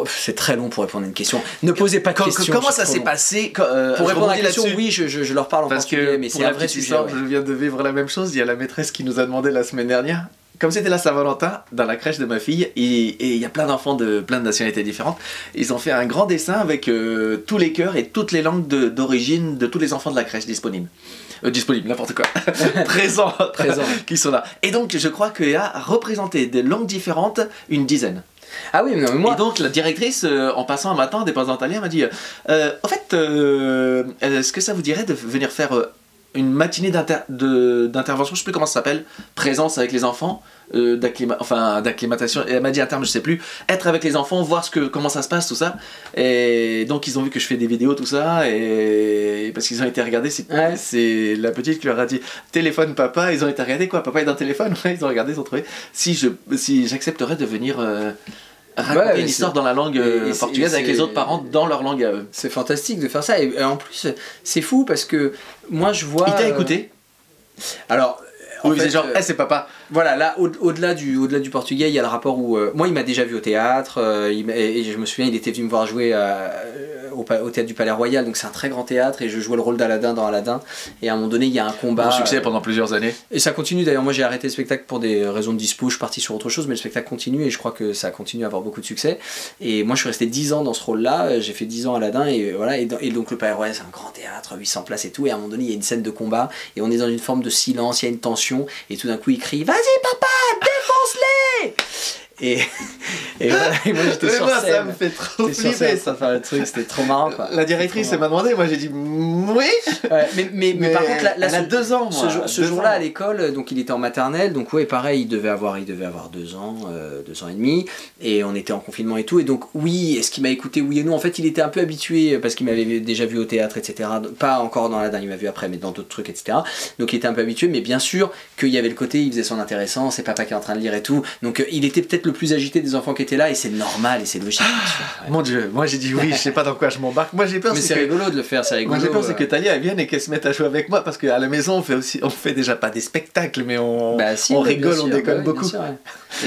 c'est très long pour répondre à une question. Ne posez pas de questions. Comment ça s'est passé pour répondre à la question, oui, je leur parle en portugais, mais c'est un vrai sujet. Je viens de vivre la même chose. Il y a la maîtresse qui nous a demandé la semaine dernière, comme c'était la Saint-Valentin, dans la crèche de ma fille, et il y a plein d'enfants de plein de nationalités différentes, ils ont fait un grand dessin avec tous les cœurs et toutes les langues d'origine de tous les enfants de la crèche disponibles. Disponible, n'importe quoi. présent. Qui sont là. Et donc, je crois qu'il y a représenté des langues différentes une dizaine. Ah oui, mais moi... Et donc la directrice, en passant un matin, déposant un m'a dit au fait, est-ce que ça vous dirait de venir faire une matinée d'intervention, je sais plus comment ça s'appelle, présence avec les enfants, d'acclimatation, et elle m'a dit à terme, je sais plus, être avec les enfants, voir comment ça se passe, tout ça. Et donc ils ont vu que je fais des vidéos, tout ça, et parce qu'ils ont été regardés, c'est la petite qui leur a dit téléphone papa, ils ont été regardés quoi, papa est dans le téléphone, ils ont regardé, ils ont trouvé si j'accepterais de venir raconter une histoire dans la langue portugaise avec les autres parents dans leur langue à eux. C'est fantastique de faire ça, et en plus c'est fou parce que moi je vois... Il t'a écouté? Alors... Oui, c'est genre, c'est papa. Voilà, là, au-delà du portugais, il y a le rapport où... moi, il m'a déjà vu au théâtre, et je me souviens, il était venu me voir jouer au théâtre du Palais Royal, donc c'est un très grand théâtre, et je jouais le rôle d'Aladin dans Aladin, et à un moment donné, il y a un combat... Bon succès pendant plusieurs années. Et ça continue, d'ailleurs, moi j'ai arrêté le spectacle pour des raisons de dispo, je suis parti sur autre chose, mais le spectacle continue, et je crois que ça continue à avoir beaucoup de succès. Et moi, je suis resté 10 ans dans ce rôle-là, j'ai fait 10 ans à Aladin, et voilà, et donc le Palais Royal, c'est un grand théâtre, 800 places et tout, et à un moment donné, il y a une scène de combat, et on est dans une forme de silence, il y a une tension, et tout d'un coup il crie vas-y papa, défonce-les, et voilà, et moi j'étais sur scène, ça me fait trop flipper ça faire le truc, c'était trop marrant quoi. La directrice m'a demandé, moi j'ai dit oui, mais par contre là elle a 2 ans ce jour-là à l'école, donc il était en maternelle, donc ouais pareil, il devait avoir 2 ans, 2 ans et demi, et on était en confinement et tout, et donc oui, est-ce qu'il m'a écouté, oui et non, en fait il était un peu habitué parce qu'il m'avait déjà vu au théâtre, etc., pas encore dans Aladin, il m'a vu après mais dans d'autres trucs, etc., donc il était un peu habitué, mais bien sûr qu'il y avait le côté, il faisait son intéressant, c'est papa qui est en train de lire et tout, donc il était peut-être le plus agité des enfants qui étaient là, et c'est normal et c'est logique. Mon Dieu, moi j'ai dit oui, je sais pas dans quoi je m'embarque. Moi j'ai peur. Mais c'est rigolo de le faire, c'est rigolo. Moi j'ai peur c'est que Talia elle vienne et qu'elle se mette à jouer avec moi, parce qu'à la maison on fait déjà pas des spectacles, mais on rigole, on déconne beaucoup. Sûr,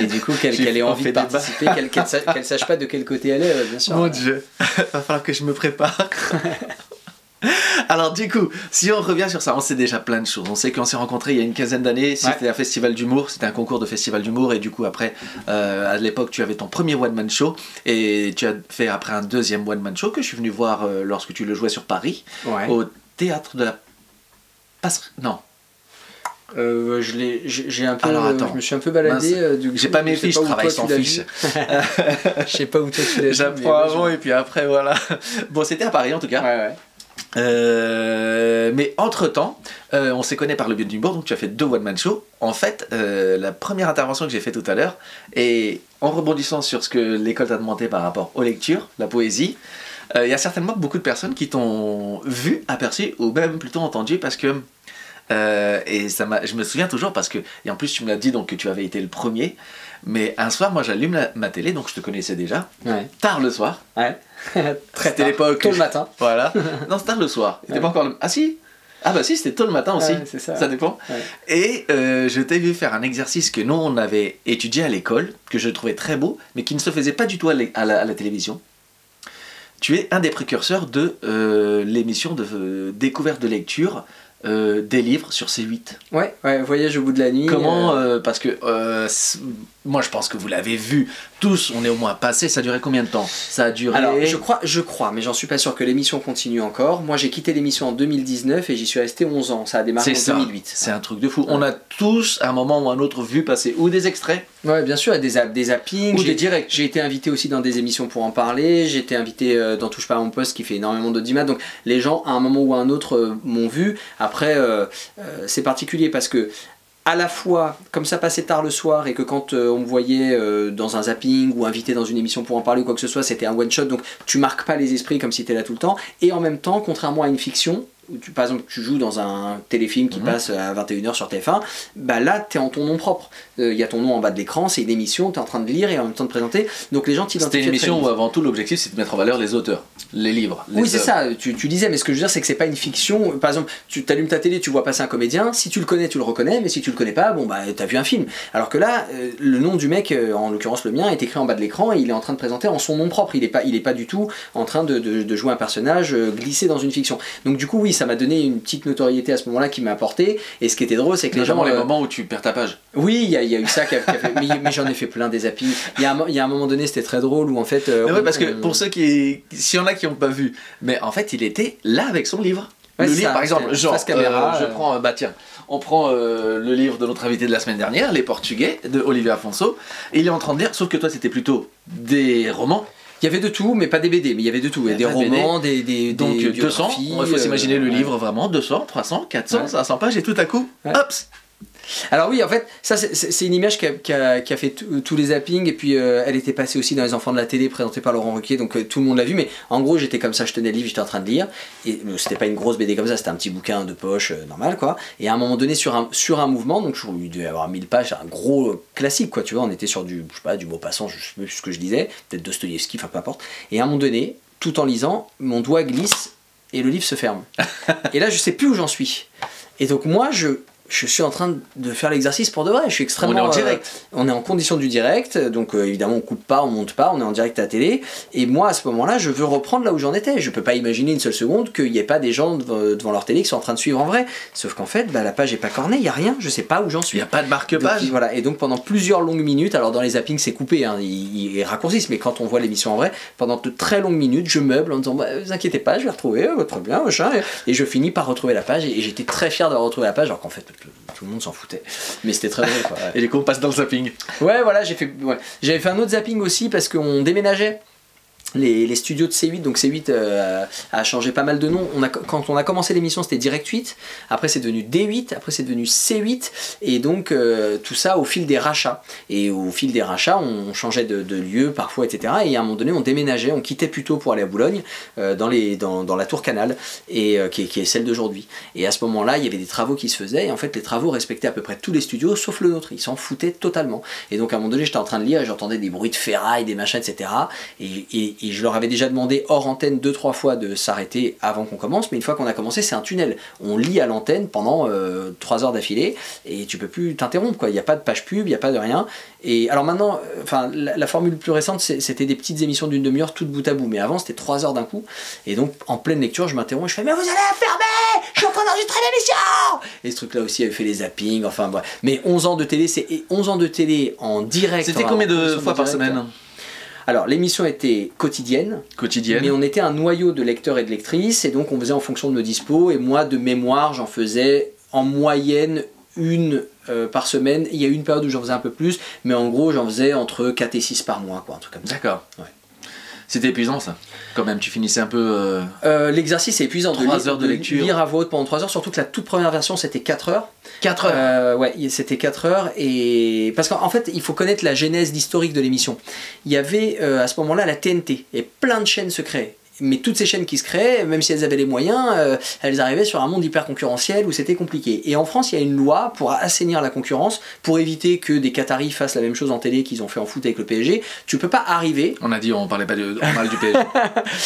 et du coup qu'elle ait envie de participer, qu'elle sache pas de quel côté elle est, bien sûr. Mon Dieu, va falloir que je me prépare. Alors du coup, si on revient sur ça, on sait déjà plein de choses. On sait qu'on s'est rencontrés il y a une quinzaine d'années, c'était un festival d'humour, c'était un concours de festival d'humour, et du coup après, à l'époque tu avais ton premier one-man show, et tu as fait après un deuxième one-man show que je suis venu voir lorsque tu le jouais sur Paris, au théâtre de la Passerelle. Non. J'ai un peu. Alors, attends. Je me suis un peu baladé. J'ai pas mes fiches, je travaille sans fiches. Je sais pas où toi tu l'as vu. J'apprends avant et puis après voilà. Bon, c'était à Paris en tout cas. Ouais. Mais entre temps, on s'est connus par le biais de l'humour, donc tu as fait 2 one-man shows. En fait, la première intervention que j'ai fait tout à l'heure, et en rebondissant sur ce que l'école t'a demandé par rapport aux lectures, la poésie, il y a certainement beaucoup de personnes qui t'ont vu, aperçu, ou même plutôt entendu, parce que et je me souviens toujours parce que, et en plus tu me l'as dit donc que tu avais été le premier, mais un soir moi j'allume ma télé, donc je te connaissais déjà, tard le soir, très tard, l'époque, tôt le matin, voilà, non c'est tard le soir, c'était pas encore ah si, ah bah si, c'était tôt le matin aussi, c'est ça dépend, et je t'ai vu faire un exercice que nous on avait étudié à l'école, que je trouvais très beau, mais qui ne se faisait pas du tout à la télévision. tu es un des précurseurs de l'émission de découverte de lecture des livres sur C8. Ouais, Voyage au bout de la nuit. Comment parce que moi je pense que vous l'avez vu tous, on est au moins passé. Ça a duré combien de temps? Ça a duré... Alors je crois, mais j'en suis pas sûr que l'émission continue encore. Moi j'ai quitté l'émission en 2019 et j'y suis resté 11 ans. Ça a démarré en 2008. C'est un truc de fou. On a tous à un moment ou à un autre vu passer ou des extraits. Ouais, bien sûr, des zappings, ou des directs. J'ai été invité aussi dans des émissions pour en parler. J'ai été invité dans Touche pas à mon poste qui fait énormément d'audimat. Donc les gens à un moment ou à un autre m'ont vu. Après c'est particulier parce que à la fois, comme ça passait tard le soir et que quand on me voyait dans un zapping ou invité dans une émission pour en parler ou quoi que ce soit, c'était un one shot, donc tu marques pas les esprits comme si t'es là tout le temps. Et en même temps, contrairement à une fiction, où par exemple tu joues dans un téléfilm qui passe à 21h sur TF1, bah là t'es en ton nom propre. Il y a ton nom en bas de l'écran, c'est une émission, t'es en train de lire et en même temps de présenter, donc les gens t'identifient. C'était une émission où avant tout l'objectif c'est de mettre en valeur les auteurs, les livres. Oui c'est ça, tu disais, mais ce que je veux dire c'est que c'est pas une fiction. Par exemple, tu t'allumes ta télé, tu vois passer un comédien, si tu le connais tu le reconnais, mais si tu le connais pas, bon bah t'as vu un film. Alors que là, le nom du mec, en l'occurrence le mien, est écrit en bas de l'écran et il est en train de présenter en son nom propre, il est pas du tout en train de jouer un personnage glissé dans une fiction. Donc du coup oui, ça m'a donné une petite notoriété à ce moment-là qui m'a apporté, et ce qui était drôle c'est que les gens... les moments où tu perds ta page. Oui, il y a eu ça qui a fait... mais j'en ai fait plein des zappings. Il y a un moment donné c'était très drôle où en fait... ouais, parce que pour ceux qui... S'il y en a qui n'ont pas vu, mais en fait il était là avec son livre. Ouais, le livre ça, par exemple, genre caméra, je prends... bah tiens, on prend le livre de notre invité de la semaine dernière, Les Portugais, de Olivier Afonso, et il est en train de lire, sauf que toi c'était plutôt des romans. Il y avait de tout, mais pas des BD, mais il y avait de tout. Il y a des romans, donc des 200, il faut s'imaginer le livre vraiment, 200, 300, 400, 500 pages, et tout à coup, hop. Alors oui, en fait, ça c'est une image qui a fait tous les zappings, et puis elle était passée aussi dans Les Enfants de la télé, présentée par Laurent Ruquier, donc tout le monde l'a vu, mais en gros j'étais comme ça, je tenais le livre, j'étais en train de lire, et c'était pas une grosse BD comme ça, c'était un petit bouquin de poche normal quoi, et à un moment donné sur un mouvement, donc il devait y avoir 1000 pages, un gros classique quoi, tu vois, on était sur du Maupassant, je sais plus ce que je lisais, peut-être Dostoïevski, enfin peu importe, et à un moment donné, tout en lisant, mon doigt glisse et le livre se ferme. Et là je sais plus où j'en suis. Et donc moi je suis en train de faire l'exercice pour de vrai, je suis extrêmement... On est en direct. On est en condition du direct, donc évidemment on coupe pas, on monte pas, on est en direct à la télé, et moi à ce moment-là je veux reprendre là où j'en étais, je peux pas imaginer une seule seconde qu'il n'y ait pas des gens devant leur télé qui sont en train de suivre en vrai, sauf qu'en fait la page est pas cornée, il n'y a rien, je sais pas où j'en suis. Il n'y a pas de marque-page. Voilà, et donc pendant plusieurs longues minutes, alors dans les zappings c'est coupé, hein, ils raccourcissent, mais quand on voit l'émission en vrai, pendant de très longues minutes je meuble en disant vous inquiétez pas, je vais retrouver, très bien, machin, et je finis par retrouver la page, et j'étais très fier d'avoir retrouvé la page, alors qu'en fait tout le monde s'en foutait, mais c'était très drôle quoi, ouais. Et du coup on passe dans le zapping. Ouais voilà, j'avais fait un autre zapping aussi parce qu'on déménageait les studios de C8, donc C8 a changé pas mal de nom. Quand on a commencé l'émission c'était Direct 8, après c'est devenu D8, après c'est devenu C8, et donc tout ça au fil des rachats, et au fil des rachats on changeait de lieu parfois, etc. Et à un moment donné on déménageait, on quittait plutôt pour aller à Boulogne, dans la tour Canal, et qui est celle d'aujourd'hui, et à ce moment là il y avait des travaux qui se faisaient, et en fait les travaux respectaient à peu près tous les studios sauf le nôtre, ils s'en foutaient totalement, et donc à un moment donné j'étais en train de lire et j'entendais des bruits de ferraille, des machins, etc. Et je leur avais déjà demandé hors antenne 2-3 fois de s'arrêter avant qu'on commence, mais une fois qu'on a commencé c'est un tunnel, on lit à l'antenne pendant 3 heures d'affilée et tu peux plus t'interrompre quoi, il n'y a pas de page pub, il n'y a pas de rien. Et alors maintenant, la formule plus récente c'était des petites émissions d'une demi-heure toutes bout à bout, mais avant c'était 3 heures d'un coup, et donc en pleine lecture je m'interromps et je fais mais vous allez la fermer, je suis en train d'enregistrer l'émission. Et ce truc là aussi avait fait les zappings, enfin bref. Mais 11 ans de télé, c'est 11 ans de télé en direct. C'était combien de fois par semaine? Alors l'émission était quotidienne, mais on était un noyau de lecteurs et de lectrices, et donc on faisait en fonction de nos dispos, et moi de mémoire j'en faisais en moyenne une par semaine. Il y a eu une période où j'en faisais un peu plus, mais en gros j'en faisais entre 4 et 6 par mois quoi, un truc comme ça. D'accord. Ouais. C'était épuisant ça, quand même, tu finissais un peu... L'exercice est épuisant, 3 heures de lecture. Lire à voix haute pendant 3 heures, surtout que la toute première version c'était 4 heures. 4 heures Ouais, c'était 4 heures, et... parce qu'en fait il faut connaître la genèse historique de l'émission. Il y avait à ce moment-là la TNT, et plein de chaînes se créaient. Mais toutes ces chaînes qui se créaient, même si elles avaient les moyens, elles arrivaient sur un monde hyper concurrentiel où c'était compliqué. Et en France, il y a une loi pour assainir la concurrence, pour éviter que des Qataris fassent la même chose en télé qu'ils ont fait en foot avec le PSG. Tu peux pas arriver... On parlait pas on parlait du PSG.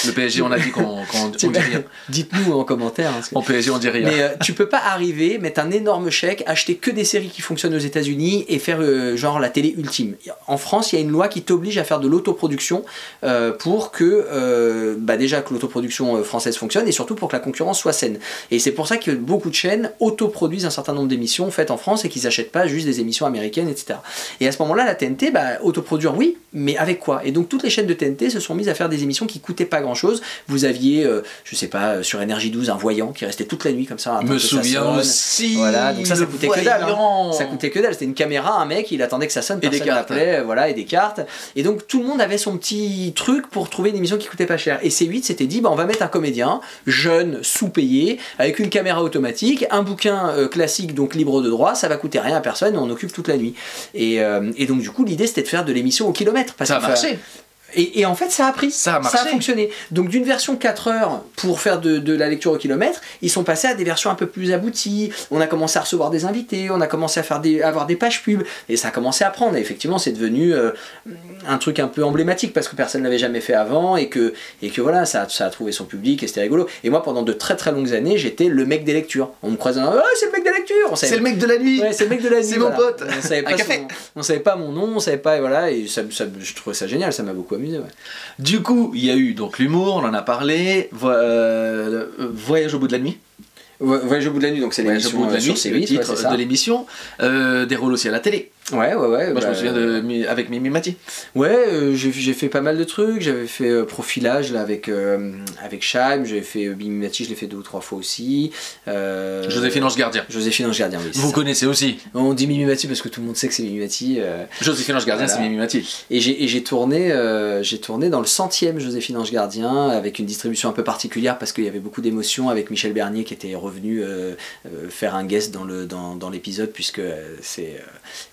Le PSG, on a dit qu'on dit rien. Dites-nous en commentaire. Hein, en PSG, on dit rien. Mais tu peux pas arriver, mettre un énorme chèque, acheter que des séries qui fonctionnent aux États-Unis et faire genre la télé ultime. En France, il y a une loi qui t'oblige à faire de l'autoproduction pour que déjà que l'autoproduction française fonctionne et surtout pour que la concurrence soit saine. Et c'est pour ça que beaucoup de chaînes autoproduisent un certain nombre d'émissions faites en France et qu'ils n'achètent pas juste des émissions américaines, etc. Et à ce moment-là, la TNT, autoproduire oui, mais avec quoi? Et donc toutes les chaînes de TNT se sont mises à faire des émissions qui coûtaient pas grand-chose. Vous aviez, je sais pas, sur Énergie 12, un voyant qui restait toute la nuit comme ça. Je me souviens aussi. Voilà, donc ça coûtait que dalle. Hein. Ça coûtait que dalle. C'était une caméra, un mec, il attendait que ça sonne, personne l'appelait, voilà, et des cartes. Et donc tout le monde avait son petit truc pour trouver une émission qui coûtait pas cher. Et C8 s'était dit, on va mettre un comédien jeune, sous-payé, avec une caméra automatique, un bouquin classique, donc libre de droit, ça va coûter rien à personne, on occupe toute la nuit. Et donc du coup, l'idée c'était de faire de l'émission au kilomètre. Ça a marché. Et en fait, ça a pris, ça a fonctionné. Donc d'une version 4 heures pour faire de la lecture au kilomètre, ils sont passés à des versions un peu plus abouties. On a commencé à recevoir des invités, on a commencé à avoir des pages pubs, et ça a commencé à prendre. Et effectivement, c'est devenu un truc un peu emblématique parce que personne ne l'avait jamais fait avant et que voilà, ça a trouvé son public et c'était rigolo. Et moi, pendant de très très longues années, j'étais le mec des lectures. On me croisait, c'est le mec des lectures. C'est le mec de la nuit. Ouais, c'est le mec de la nuit. C'est mon pote. On savait pas mon nom, on savait pas, et voilà. Et je trouvais ça génial, ça m'a beaucoup amusé. Ouais. Du coup, il y a eu donc l'humour, on en a parlé, Voyage au bout de la nuit. Voyage au bout de la nuit, donc c'est l'émission sur C8, le titre de l'émission. Des rôles aussi à la télé. Ouais. Moi, je me souviens avec Mimi Mati. Ouais, j'ai fait pas mal de trucs. J'avais fait Profilage là, avec Chaim. J'avais fait Mimi Mati, je l'ai fait 2 ou 3 fois aussi. Joséphine Ange Gardien. Joséphine Ange Gardien, oui. Vous connaissez aussi. On dit Mimi Mati parce que tout le monde sait que c'est Mimi Mati. Joséphine Ange Gardien, voilà. C'est Mimi Mati. Et j'ai tourné dans le 100e Joséphine Ange Gardien avec une distribution un peu particulière parce qu'il y avait beaucoup d'émotions avec Michel Bernier qui était revenu faire un guest dans l'épisode puisque c'est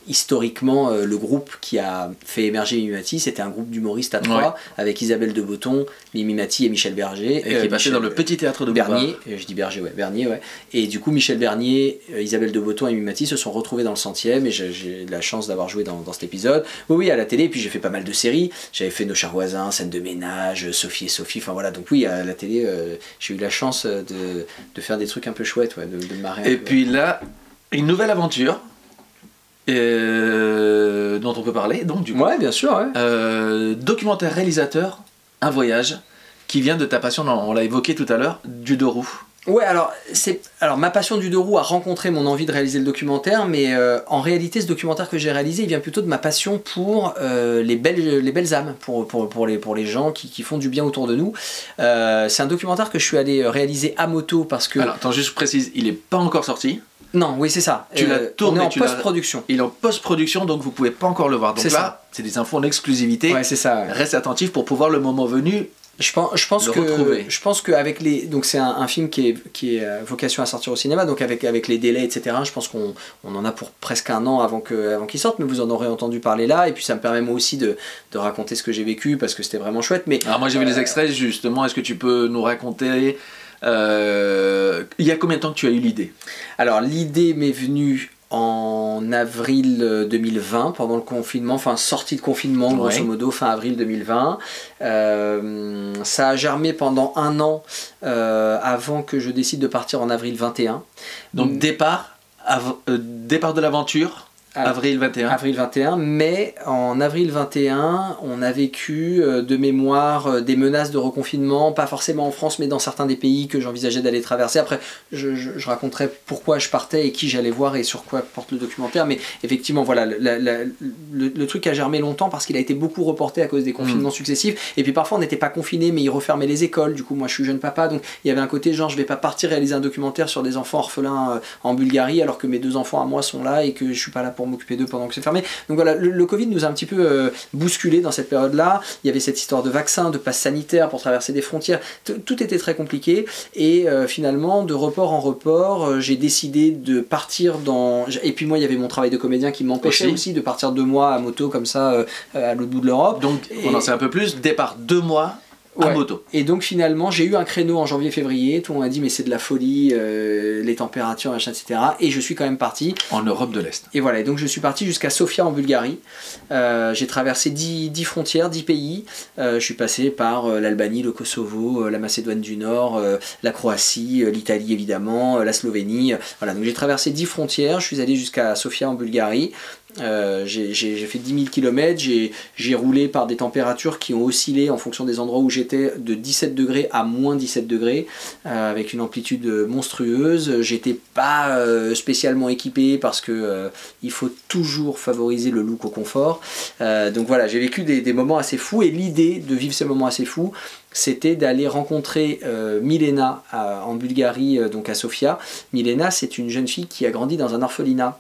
historiquement le groupe qui a fait émerger Mimi Mati, c'était un groupe d'humoristes à 3 avec Isabelle de Botton, Mimi Mati et Michel Berger. Et qui est passé dans le petit théâtre de Bernier. Je dis Berger, ouais, Bernier, ouais. Et du coup, Michel Bernier, Isabelle de Botton et Mimi Mati se sont retrouvés dans le 100e et j'ai la chance d'avoir joué dans cet épisode. Oui, à la télé, et puis j'ai fait pas mal de séries. J'avais fait Nos chers voisins, Scène de ménage, Sophie et Sophie, enfin voilà. Donc oui, à la télé, j'ai eu la chance de faire des trucs un peu chouettes, ouais, de me marrer. Et puis là, une nouvelle aventure. Dont on peut parler, donc du coup. Ouais, bien sûr, ouais. Documentaire réalisateur, un voyage, qui vient de ta passion, on l'a évoqué tout à l'heure, du deux roues. Ouais, alors ma passion du deux roues a rencontré mon envie de réaliser le documentaire, mais en réalité, ce documentaire que j'ai réalisé, il vient plutôt de ma passion pour les belles âmes, pour les gens qui font du bien autour de nous. C'est un documentaire que je suis allé réaliser à moto parce que... Alors, attends, juste je précise, il n'est pas encore sorti. Non, oui, c'est ça. Tu l'as tourné, on est en post-production. Il est en post-production, donc vous pouvez pas encore le voir. Donc là, c'est des infos en exclusivité. Ouais, c'est ça. Ouais. Reste attentif pour pouvoir le moment venu. Je pense qu'avec les... Donc c'est un film qui est vocation à sortir au cinéma, donc avec les délais, etc., je pense qu'on en a pour presque 1 an avant qu'il sorte, mais vous en aurez entendu parler là, et puis ça me permet moi aussi de raconter ce que j'ai vécu, parce que c'était vraiment chouette. Mais, alors moi j'ai vu les extraits, justement, est-ce que tu peux nous raconter... il y a combien de temps que tu as eu l'idée? Alors l'idée m'est venue en avril 2020, pendant le confinement, enfin sortie de confinement grosso modo, fin avril 2020. Ça a germé pendant 1 an avant que je décide de partir en avril 21. Donc départ de l'aventure. Avril 21. Avril 21, mais en avril 21, on a vécu de mémoire des menaces de reconfinement, pas forcément en France, mais dans certains des pays que j'envisageais d'aller traverser. Après, je raconterai pourquoi je partais et qui j'allais voir et sur quoi porte le documentaire, mais effectivement, voilà, le truc a germé longtemps parce qu'il a été beaucoup reporté à cause des confinements successifs, et puis parfois on n'était pas confinés, mais ils refermaient les écoles. Du coup, moi je suis jeune papa, donc il y avait un côté genre je vais pas partir réaliser un documentaire sur des enfants orphelins en Bulgarie alors que mes 2 enfants à moi sont là et que je suis pas là pour m'occuper d'eux pendant que c'est fermé. Donc voilà, le Covid nous a un petit peu bousculé dans cette période-là. Il y avait cette histoire de vaccins, de passe sanitaire pour traverser des frontières. Tout était très compliqué et finalement, de report en report, j'ai décidé de partir dans... Et puis moi, il y avait mon travail de comédien qui m'empêchait aussi de partir 2 mois à moto comme ça à l'autre bout de l'Europe. Donc on en sait un peu plus, départ 2 mois à moto. Et donc finalement j'ai eu un créneau en janvier-février, tout le monde a dit mais c'est de la folie, les températures, machin, etc. Et je suis quand même parti. En Europe de l'Est. Et voilà, et donc je suis parti jusqu'à Sofia en Bulgarie. J'ai traversé 10 frontières, 10 pays. Je suis passé par l'Albanie, le Kosovo, la Macédoine du Nord, la Croatie, l'Italie évidemment, la Slovénie. Voilà, donc j'ai traversé 10 frontières, je suis allé jusqu'à Sofia en Bulgarie. J'ai fait 10 000 km, j'ai roulé par des températures qui ont oscillé en fonction des endroits où j'étais de 17 degrés à moins 17 degrés, avec une amplitude monstrueuse. J'étais pas spécialement équipé parce que il faut toujours favoriser le look au confort. Donc voilà, j'ai vécu des moments assez fous, et l'idée de vivre ces moments assez fous, c'était d'aller rencontrer Milena en Bulgarie, donc à Sofia. Milena, c'est une jeune fille qui a grandi dans un orphelinat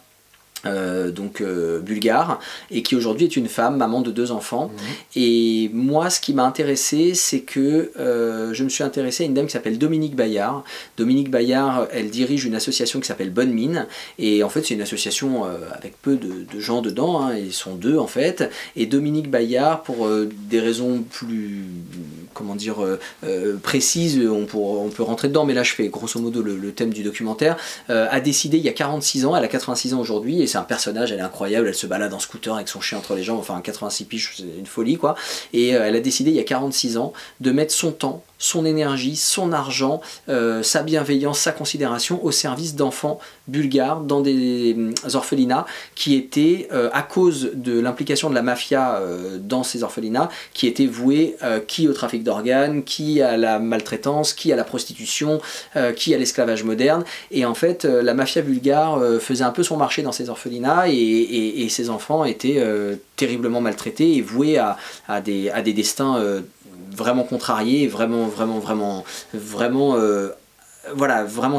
bulgare, et qui aujourd'hui est une femme, maman de 2 enfants. Et moi, ce qui m'a intéressé, c'est que je me suis intéressé à une dame qui s'appelle Dominique Bayard. Dominique Bayard, elle dirige une association qui s'appelle Bonne Mine, et en fait c'est une association avec peu de gens dedans, hein, ils sont 2 en fait. Et Dominique Bayard, pour des raisons plus précises, on peut rentrer dedans, mais là je fais grosso modo le thème du documentaire, a décidé il y a 46 ans, elle a 86 ans aujourd'hui, et c'est un personnage, elle est incroyable, elle se balade en scooter avec son chien entre les jambes, enfin 86 piges, c'est une folie quoi. Et elle a décidé il y a 46 ans de mettre son temps, son énergie, son argent, sa bienveillance, sa considération au service d'enfants bulgares dans des orphelinats qui étaient, à cause de l'implication de la mafia dans ces orphelinats, qui étaient voués qui au trafic d'organes, qui à la maltraitance, qui à la prostitution, qui à l'esclavage moderne. Et en fait, la mafia bulgare faisait un peu son marché dans ces orphelinats, et ces enfants étaient terriblement maltraités et voués à des destins vraiment contrariés, vraiment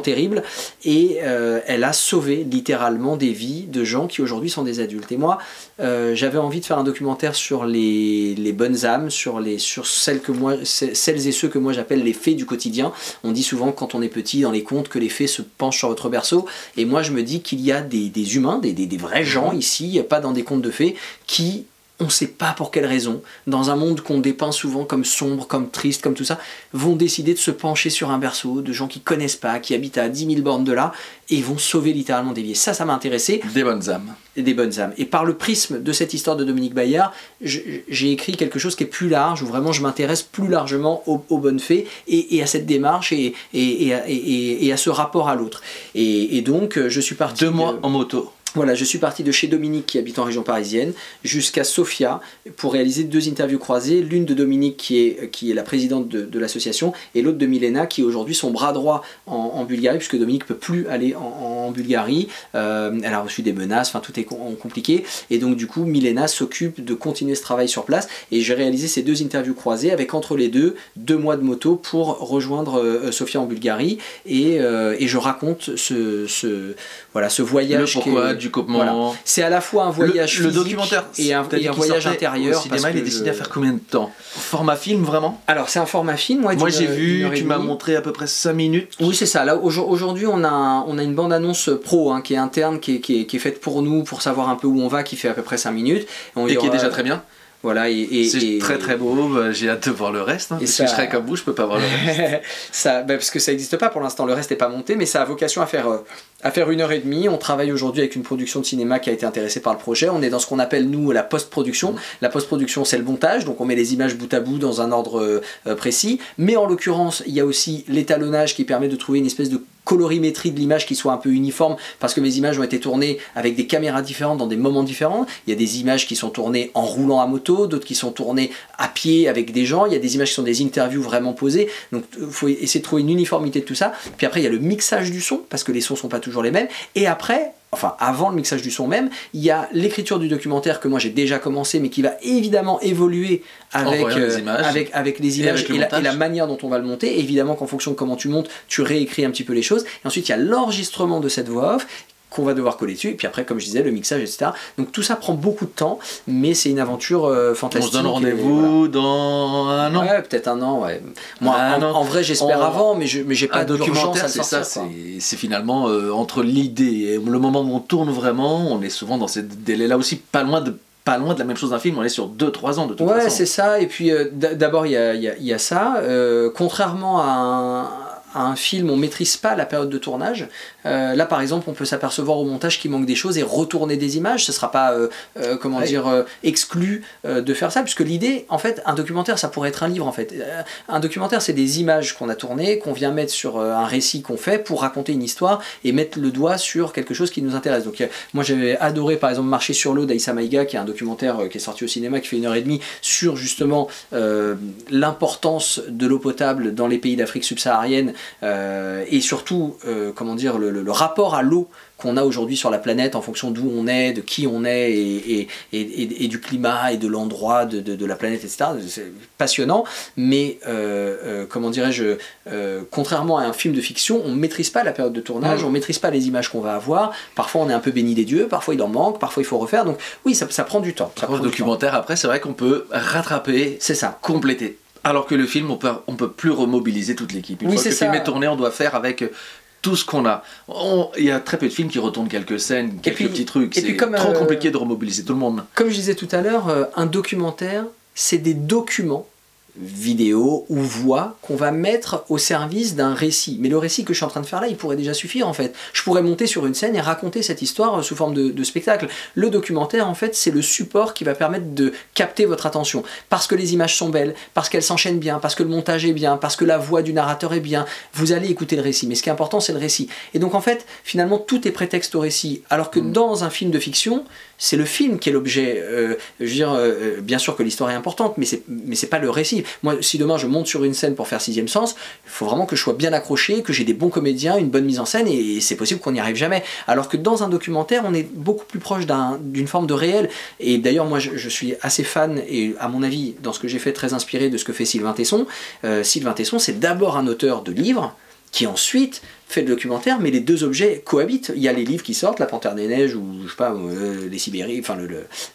terrible. Et elle a sauvé littéralement des vies de gens qui aujourd'hui sont des adultes. Et moi, j'avais envie de faire un documentaire sur les bonnes âmes, sur celles et ceux que moi j'appelle les fées du quotidien. On dit souvent quand on est petit dans les contes que les fées se penchent sur votre berceau, et moi je me dis qu'il y a des humains, des vrais gens ici, pas dans des contes de fées, qui, on ne sait pas pour quelle raison, dans un monde qu'on dépeint souvent comme sombre, comme triste, comme tout ça, vont décider de se pencher sur un berceau de gens qui connaissent pas, qui habitent à 10 000 bornes de là, et vont sauver littéralement des vies. Ça m'a intéressé. Des bonnes âmes. Des bonnes âmes. Et par le prisme de cette histoire de Dominique Bayard, j'ai écrit quelque chose qui est plus large, où vraiment je m'intéresse plus largement aux bonnes fées, et à cette démarche, et à ce rapport à l'autre. Et donc, je suis parti... 2 mois en moto. Voilà, je suis parti de chez Dominique, qui habite en région parisienne, jusqu'à Sofia pour réaliser 2 interviews croisées. L'une de Dominique, qui est la présidente de l'association, et l'autre de Milena, qui est aujourd'hui son bras droit en Bulgarie, puisque Dominique ne peut plus aller en Bulgarie. Elle a reçu des menaces, enfin tout est compliqué. Et donc du coup, Milena s'occupe de continuer ce travail sur place. Et j'ai réalisé ces 2 interviews croisées avec entre les 2 mois de moto pour rejoindre Sofia en Bulgarie. Et je raconte ce voyage. Le pourquoi du comment. Voilà. C'est à la fois un voyage le documentaire et un voyage intérieur. Au cinéma, il est décidé à faire combien de temps? Format film, vraiment? Alors, c'est un format film. Moi, j'ai vu, tu m'as montré à peu près 5 minutes. Oui, c'est ça. Là, aujourd'hui, on a une bande-annonce pro, hein, qui est interne, qui est faite pour nous, pour savoir un peu où on va, qui fait à peu près 5 minutes. Et qui est déjà très bien. Voilà, c'est très très beau, j'ai hâte de voir le reste, hein, parce que je serais comme vous, je peux pas voir le reste. Parce que ça n'existe pas pour l'instant, le reste n'est pas monté, mais ça a vocation à faire 1h30. On travaille aujourd'hui avec une production de cinéma qui a été intéressée par le projet. On est dans ce qu'on appelle nous la post-production. La post-production, c'est le montage, donc on met les images bout à bout dans un ordre précis, mais en l'occurrence il y a aussi l'étalonnage qui permet de trouver une espèce de colorimétrie de l'image qui soit un peu uniforme, parce que mes images ont été tournées avec des caméras différentes dans des moments différents. Il y a des images qui sont tournées en roulant à moto, d'autres qui sont tournées à pied avec des gens, il y a des images qui sont des interviews vraiment posées, donc il faut essayer de trouver une uniformité de tout ça. Puis après il y a le mixage du son, parce que les sons sont pas toujours les mêmes, et après, enfin avant le mixage du son même, il y a l'écriture du documentaire que moi j'ai déjà commencé, mais qui va évidemment évoluer avec les images et la manière dont on va le monter. Évidemment qu'en fonction de comment tu montes, tu réécris un petit peu les choses. Et ensuite il y a l'enregistrement de cette voix off qu'on va devoir coller dessus, et puis après, comme je disais, le mixage, etc. Donc tout ça prend beaucoup de temps, mais c'est une aventure fantastique. On se donne rendez-vous dans 1 an. Ouais, peut-être 1 an, ouais. Moi, en vrai, j'espère avant, mais j'ai pas de documentaire, c'est ça. C'est finalement entre l'idée et le moment où on tourne vraiment, on est souvent dans ces délais-là aussi, pas loin de la même chose d'un film, on est sur 2-3 ans de toute façon. Ouais, c'est ça, et puis d'abord il y a ça, contrairement à à un film, on maîtrise pas la période de tournage. Là par exemple on peut s'apercevoir au montage qu'il manque des choses et retourner des images, ce sera pas exclu de faire ça, puisque l'idée, en fait, un documentaire ça pourrait être un livre en fait. Un documentaire c'est des images qu'on a tournées, qu'on vient mettre sur un récit qu'on fait pour raconter une histoire et mettre le doigt sur quelque chose qui nous intéresse. Donc moi j'avais adoré par exemple Marcher sur l'eau d'Aïssa Maïga, qui est un documentaire qui est sorti au cinéma, qui fait 1h30 sur justement l'importance de l'eau potable dans les pays d'Afrique subsaharienne et surtout comment dire le rapport à l'eau qu'on a aujourd'hui sur la planète en fonction d'où on est, de qui on est et du climat et de l'endroit de la planète, etc. C'est passionnant, mais comment dirais-je, contrairement à un film de fiction, on ne maîtrise pas la période de tournage, on ne maîtrise pas les images qu'on va avoir, parfois on est un peu béni des dieux, parfois il en manque, parfois il faut refaire, donc oui, ça prend du temps. Le documentaire, après, c'est vrai qu'on peut rattraper, c'est ça, compléter. Alors que le film, on peut plus remobiliser toute l'équipe. Une fois que le film est tourné, on doit faire avec tout ce qu'on a. Il y a très peu de films qui retournent quelques scènes, quelques petits trucs. C'est trop compliqué de remobiliser tout le monde. Comme je disais tout à l'heure, un documentaire, c'est des documents vidéo ou voix qu'on va mettre au service d'un récit. Mais le récit que je suis en train de faire là, il pourrait déjà suffire en fait. Je pourrais monter sur une scène et raconter cette histoire sous forme de spectacle. Le documentaire en fait, c'est le support qui va permettre de capter votre attention. Parce que les images sont belles, parce qu'elles s'enchaînent bien, parce que le montage est bien, parce que la voix du narrateur est bien, vous allez écouter le récit. Mais ce qui est important, c'est le récit. Et donc en fait, finalement, tout est prétexte au récit. Alors que dans un film de fiction, c'est le film qui est l'objet. Je veux dire, bien sûr que l'histoire est importante, mais c'est pas le récit. Moi, si demain je monte sur une scène pour faire Sixième Sens, il faut vraiment que je sois bien accroché, que j'ai des bons comédiens, une bonne mise en scène, et c'est possible qu'on n'y arrive jamais. Alors que dans un documentaire, on est beaucoup plus proche d'une forme de réel. Et d'ailleurs, moi, je suis assez fan, et à mon avis, dans ce que j'ai fait, très inspiré de ce que fait Sylvain Tesson. Sylvain Tesson, c'est d'abord un auteur de livres, qui ensuite fait le documentaire, mais les deux objets cohabitent. Il y a les livres qui sortent, La Panthère des Neiges, ou je sais pas, les Sibéries, enfin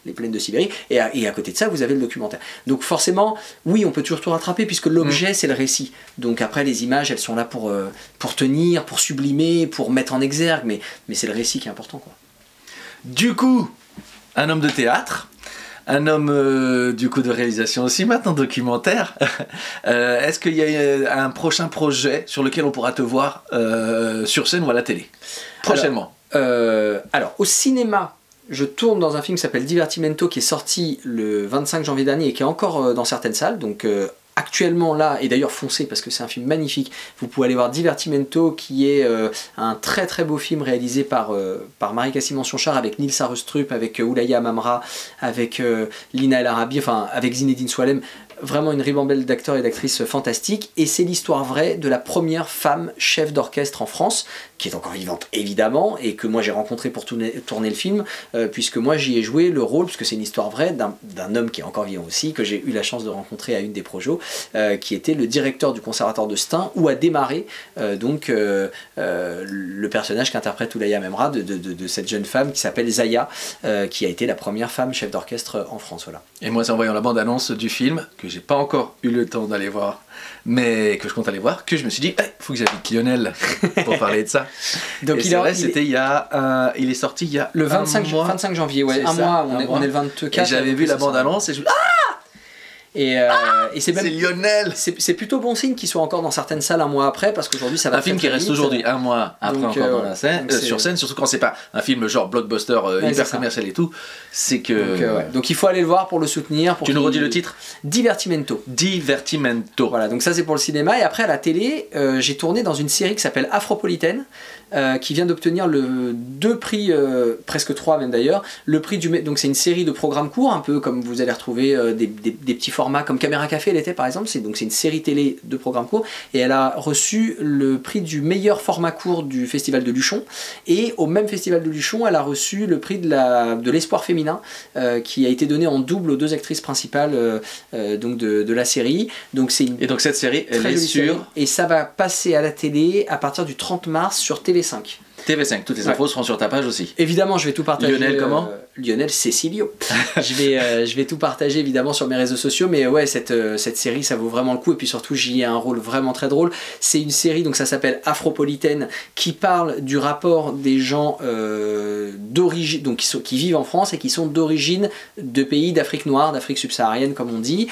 les plaines de Sibérie, et à côté de ça, vous avez le documentaire. Donc forcément, oui, on peut toujours tout rattraper, puisque l'objet, c'est le récit. Donc après, les images, elles sont là pour tenir, pour sublimer, pour mettre en exergue, mais c'est le récit qui est important, quoi. Du coup, un homme de théâtre, un homme du coup de réalisation aussi, maintenant documentaire. Est-ce qu'il y a un prochain projet sur lequel on pourra te voir sur scène ou à la télé prochainement? Alors au cinéma, je tourne dans un film qui s'appelle Divertimento, qui est sorti le 25 janvier dernier et qui est encore dans certaines salles, donc actuellement là, et d'ailleurs foncez parce que c'est un film magnifique, vous pouvez aller voir Divertimento, qui est un très très beau film réalisé par Marika Simon-Sionchar, avec Nils Arestrup, avec Oulaya Amamra, avec Lina El Arabi, enfin avec Zinedine Soualem. Vraiment une ribambelle d'acteurs et d'actrices fantastiques, et c'est l'histoire vraie de la première femme chef d'orchestre en France, qui est encore vivante évidemment, et que moi j'ai rencontré pour tourner le film, puisque moi j'y ai joué le rôle, puisque c'est une histoire vraie d'un homme qui est encore vivant aussi, que j'ai eu la chance de rencontrer à une des projos, qui était le directeur du conservatoire de Stein, où a démarré le personnage qu'interprète Oulaya Amamra de cette jeune femme qui s'appelle Zaya, qui a été la première femme chef d'orchestre en France. Voilà. Et moi c'est en voyant la bande-annonce du film, que j'ai pas encore eu le temps d'aller voir, mais que je compte aller voir, que je me suis dit, faut que j'invite Lionel pour parler de ça. Donc et c'est vrai, il est sorti il y a le 25 janvier, ouais, un mois, on est le 24. Et j'avais vu la bande-annonce et je me suis dit, et c'est Lionel. C'est plutôt bon signe qu'il soit encore dans certaines salles un mois après, parce qu'aujourd'hui ça va un film qui reste aujourd'hui un mois après donc, encore dans la scène, sur scène, surtout quand c'est pas un film genre blockbuster hyper commercial et tout, c'est que donc il faut aller le voir pour le soutenir. Tu nous redis le titre? Divertimento. Voilà, donc ça c'est pour le cinéma. Et après à la télé, j'ai tourné dans une série qui s'appelle Afropolitaine, qui vient d'obtenir 2 prix, presque 3 même d'ailleurs, le prix donc c'est une série de programmes courts, un peu comme vous allez retrouver des petits formats comme Caméra Café elle était par exemple, c'est une série télé de programmes courts, et elle a reçu le prix du meilleur format court du festival de Luchon, et au même festival de Luchon elle a reçu le prix de l'espoir féminin, qui a été donné en double aux 2 actrices principales donc de la série. Et donc cette série elle est sur, et ça va passer à la télé à partir du 30 mars sur TV5. TV5, toutes les infos seront sur ta page aussi. Évidemment, je vais tout partager. Lionel comment Lionel Cecilio. je vais tout partager évidemment sur mes réseaux sociaux, mais ouais, cette série, ça vaut vraiment le coup, et puis surtout, j'y ai un rôle vraiment très drôle. C'est une série, donc ça s'appelle Afropolitaine, qui parle du rapport des gens d'origine, donc qui vivent en France et qui sont d'origine de pays d'Afrique noire, d'Afrique subsaharienne comme on dit.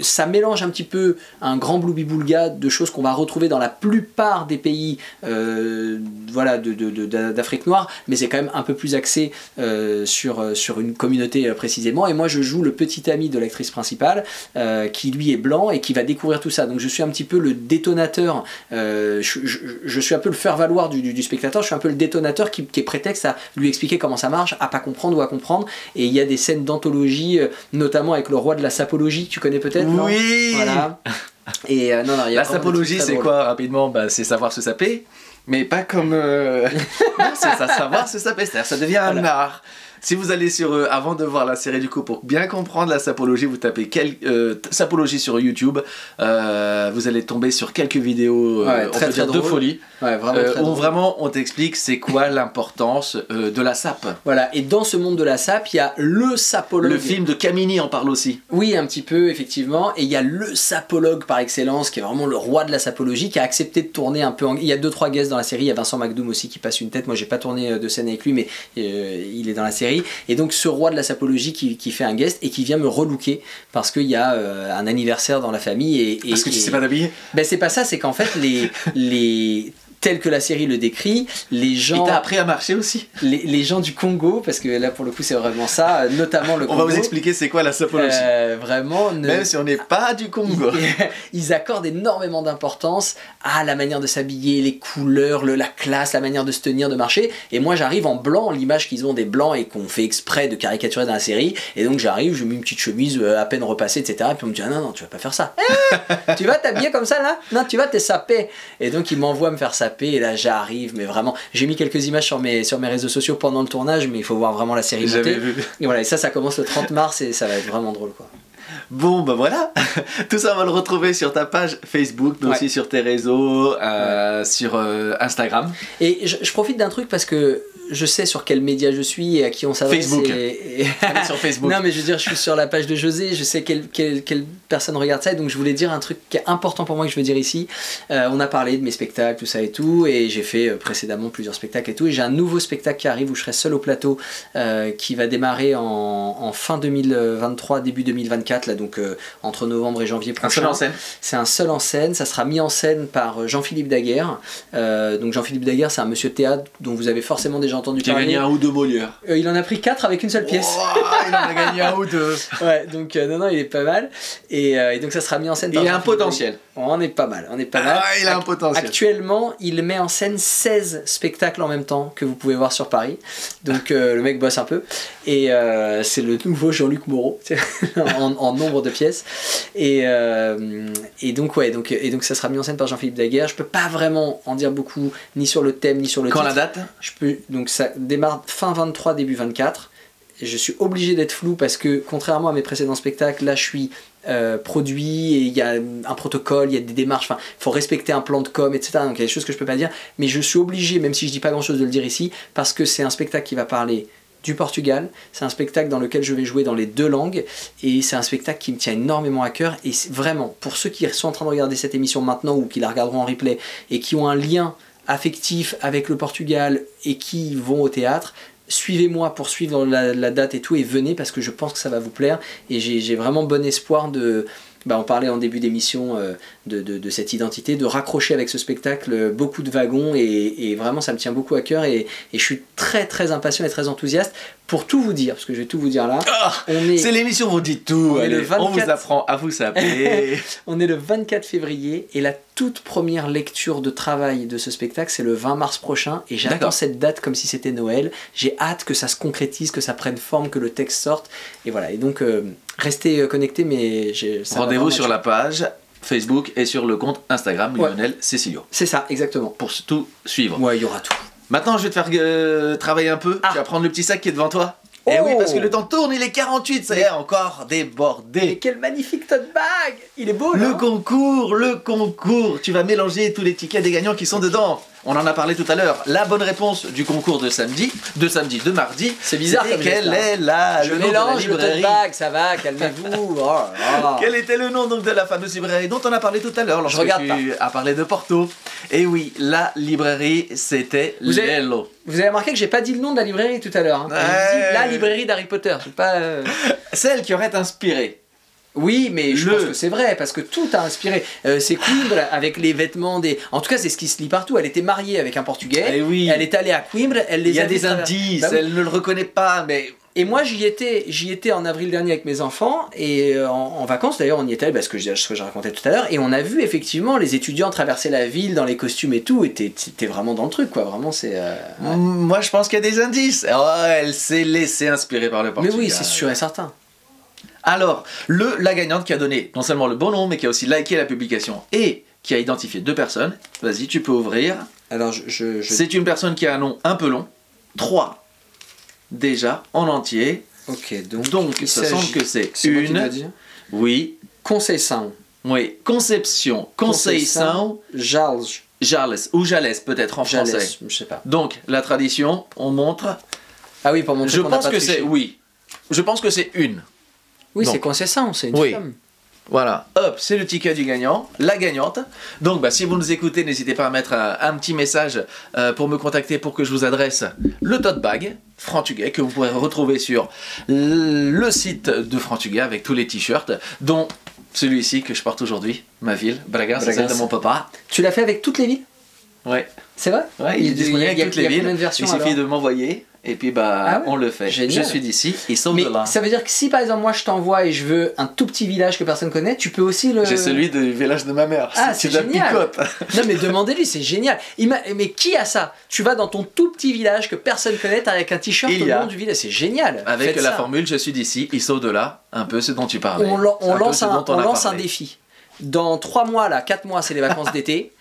Ça mélange un petit peu un grand bloubi-boulga de choses qu'on va retrouver dans la plupart des pays voilà, d'Afrique noire, mais c'est quand même un peu plus axé sur une communauté précisément. Et moi je joue le petit ami de l'actrice principale qui lui est blanc et qui va découvrir tout ça. Donc je suis un petit peu le détonateur, je suis un peu le faire-valoir du spectateur, je suis un peu le détonateur qui est prétexte à lui expliquer comment ça marche, à pas comprendre ou à comprendre. Et il y a des scènes d'anthologie, notamment avec le roi de la sapologie, tu connais peut-être? Oui. Voilà. Et non, il y a la sapologie, c'est quoi rapidement? C'est savoir se saper, mais pas comme... non, c'est ça, savoir se saper, c'est-à-dire ça devient un art. Si vous allez sur avant de voir la série du coup, pour bien comprendre la sapologie, vous tapez sapologie sur YouTube, vous allez tomber sur quelques vidéos très de folie, où vraiment on t'explique c'est quoi l'importance de la sape. Voilà, et dans ce monde de la sape, il y a le sapologue. Le film de Camini en parle aussi. Oui, un petit peu effectivement, et il y a le sapologue par excellence, qui est vraiment le roi de la sapologie, qui a accepté de tourner un peu il y a 2-3 guests dans la série, il y a Vincent McDoom aussi qui passe une tête, moi j'ai pas tourné de scène avec lui, mais il est dans la série. Et donc ce roi de la sapologie qui fait un guest et qui vient me relooker parce qu'il y a un anniversaire dans la famille. Parce que tu sais pas t'habiller? Ben c'est pas ça, c'est qu'en fait les tel que la série le décrit, les gens... Et t'as appris à marcher aussi? Les gens du Congo, parce que là pour le coup c'est vraiment ça, notamment le Congo. On va vous expliquer c'est quoi la sapologie. Vraiment... Même si on n'est pas du Congo. Ils accordent énormément d'importance à la manière de s'habiller, les couleurs, la classe, la manière de se tenir, de marcher. Et moi j'arrive en blanc, l'image qu'ils ont des blancs et qu'on fait exprès de caricaturer dans la série. Et donc j'arrive, je mets une petite chemise à peine repassée, etc. Et puis on me dit ah non, tu vas pas faire ça. Tu vas t'habiller comme ça là? Non, tu vas t'es sapé. Et donc ils m'envoient me faire ça. Et là j'arrive, mais vraiment j'ai mis quelques images sur mes réseaux sociaux pendant le tournage, mais il faut voir vraiment la série monter. J'avais vu. Et voilà, et ça commence le 30 mars et ça va être vraiment drôle quoi. Bon bah voilà, tout ça on va le retrouver sur ta page Facebook, mais aussi sur tes réseaux, sur Instagram. Et je profite d'un truc parce que je sais sur quel média je suis et à qui on s'adresse. Facebook. Sur Facebook. Non mais je veux dire, je suis sur la page de José, je sais quelle personne regarde ça, et donc je voulais dire un truc qui est important pour moi que je veux dire ici. On a parlé de mes spectacles, tout ça et tout, et j'ai fait précédemment plusieurs spectacles et tout, et j'ai un nouveau spectacle qui arrive où je serai seul au plateau, qui va démarrer en fin 2023, début 2024, là, donc entre novembre et janvier prochain. Un seul en scène. C'est un seul en scène, ça sera mis en scène par Jean-Philippe Daguerre. Donc Jean-Philippe Daguerre, c'est un monsieur de théâtre dont vous avez forcément déjà entendu parler. Il a gagné un ou deux Molières. Il en a pris 4 avec une seule pièce. Oh, il en a gagné un ou deux. Ouais, donc non, il est pas mal. Et donc ça sera mis en scène par il a un potentiel. On est pas mal, il a un potentiel. Actuellement, il met en scène 16 spectacles en même temps que vous pouvez voir sur Paris. Donc le mec bosse un peu. Et c'est le nouveau Jean-Luc Moreau en nombre de pièces. Et donc ça sera mis en scène par Jean-Philippe Daguerre. Je peux pas vraiment en dire beaucoup, ni sur le thème, ni sur le titre. Quand la date? Donc ça démarre fin 23, début 24. Je suis obligé d'être flou parce que contrairement à mes précédents spectacles, là je suis produit et il y a un protocole, il y a des démarches, il faut respecter un plan de com, etc. Donc il y a des choses que je peux pas dire, mais je suis obligé, même si je dis pas grand chose, de le dire ici, parce que c'est un spectacle qui va parler du Portugal, c'est un spectacle dans lequel je vais jouer dans les 2 langues, et c'est un spectacle qui me tient énormément à cœur. Et vraiment, pour ceux qui sont en train de regarder cette émission maintenant ou qui la regarderont en replay et qui ont un lien affectif avec le Portugal et qui vont au théâtre, suivez-moi pour suivre la date et tout, et venez parce que je pense que ça va vous plaire, et j'ai vraiment bon espoir de... on parlait en début d'émission de cette identité, de raccrocher avec ce spectacle beaucoup de wagons, et vraiment ça me tient beaucoup à cœur, et je suis très très impatient et très enthousiaste pour tout vous dire, parce que je vais tout vous dire là. C'est l'émission où on dit tout, on vous apprend à vous saper. On est le 24 février et la toute première lecture de travail de ce spectacle c'est le 20 mars prochain, et j'attends cette date comme si c'était Noël. J'ai hâte que ça se concrétise, que ça prenne forme, que le texte sorte, et voilà. Et donc restez connectés, mais rendez-vous sur la page Facebook et sur le compte Instagram Lionel Cecilio. C'est ça, exactement. Pour tout suivre. Ouais, il y aura tout. Maintenant, je vais te faire travailler un peu. Tu vas prendre le petit sac qui est devant toi. Eh oui, parce que le temps tourne, il est 48, ça y est, encore débordé. Mais quel magnifique tote bag! Il est beau, le concours. Tu vas mélanger tous les tickets des gagnants qui sont dedans. on en a parlé tout à l'heure. La bonne réponse du concours de mardi. C'est bizarre comme quelle est la Je mélange le tote bag, ça va, calmez-vous. Quel était le nom donc de la fameuse librairie dont on a parlé tout à l'heure lorsque tu as parlé de Porto? Et oui, la librairie, c'était Lello. Vous avez remarqué que j'ai pas dit le nom de la librairie tout à l'heure. Hein. J'ai dit la librairie d'Harry Potter. C'est pas celle qui aurait inspiré. Oui, mais je pense que c'est vrai, parce que tout a inspiré. C'est Coimbra, avec les vêtements des... En tout cas, c'est ce qui se lit partout. Elle était mariée avec un Portugais, oui. Elle est allée à Coimbra, il y a des indices, elle ne le reconnaît pas, mais... Et moi, j'y étais en avril dernier avec mes enfants, et en vacances, d'ailleurs, on y était, parce que ce que je racontais tout à l'heure, et on a vu effectivement les étudiants traverser la ville dans les costumes et tout, et t'es vraiment dans le truc, quoi. Vraiment, c'est... Moi, je pense qu'il y a des indices. Oh, elle s'est laissée inspirer par le Portugal. Mais oui, c'est sûr et certain. Alors, la gagnante qui a donné non seulement le bon nom, mais qui a aussi liké la publication et qui a identifié 2 personnes. Vas-y, tu peux ouvrir. Alors, c'est une personne qui a un nom un peu long. 3 déjà en entier. Ok, donc ça semble que c'est une. Oui. Conceição. Oui. Conception. Conceição. Jales ou Jales peut-être en français. Je sais pas. Donc la tradition, on montre. Ah oui, pour montrer qu'on n'a pas triché. Je pense que c'est une. Oui, c'est Conceição, c'est une femme. Voilà, hop, c'est le ticket du gagnant, la gagnante. Donc, si vous nous écoutez, n'hésitez pas à mettre un petit message pour me contacter pour que je vous adresse le tote bag Frantuguet que vous pourrez retrouver sur le site de Frantuguet avec tous les t-shirts, dont celui-ci que je porte aujourd'hui, ma ville, Braga, c'est celle de mon papa. Tu l'as fait avec toutes les villes? Ouais. C'est vrai? Ouais, il est disponible avec toutes les villes. Il suffit de m'envoyer. Et puis on le fait. Génial. Je suis d'ici, ils sont de là. Ça veut dire que si par exemple moi je t'envoie et je veux un tout petit village que personne connaît, tu peux aussi le... J'ai celui du village de ma mère. Ah, c'est génial. Non mais demandez-lui, c'est génial. Mais qui a ça? Tu vas dans ton tout petit village que personne connaît, t'as avec un t-shirt au nom du village, c'est génial. Avec la formule je suis d'ici, ils sont de là, un peu ce dont tu parlais. On lance un défi. Dans 3 mois, 4 mois, c'est les vacances d'été.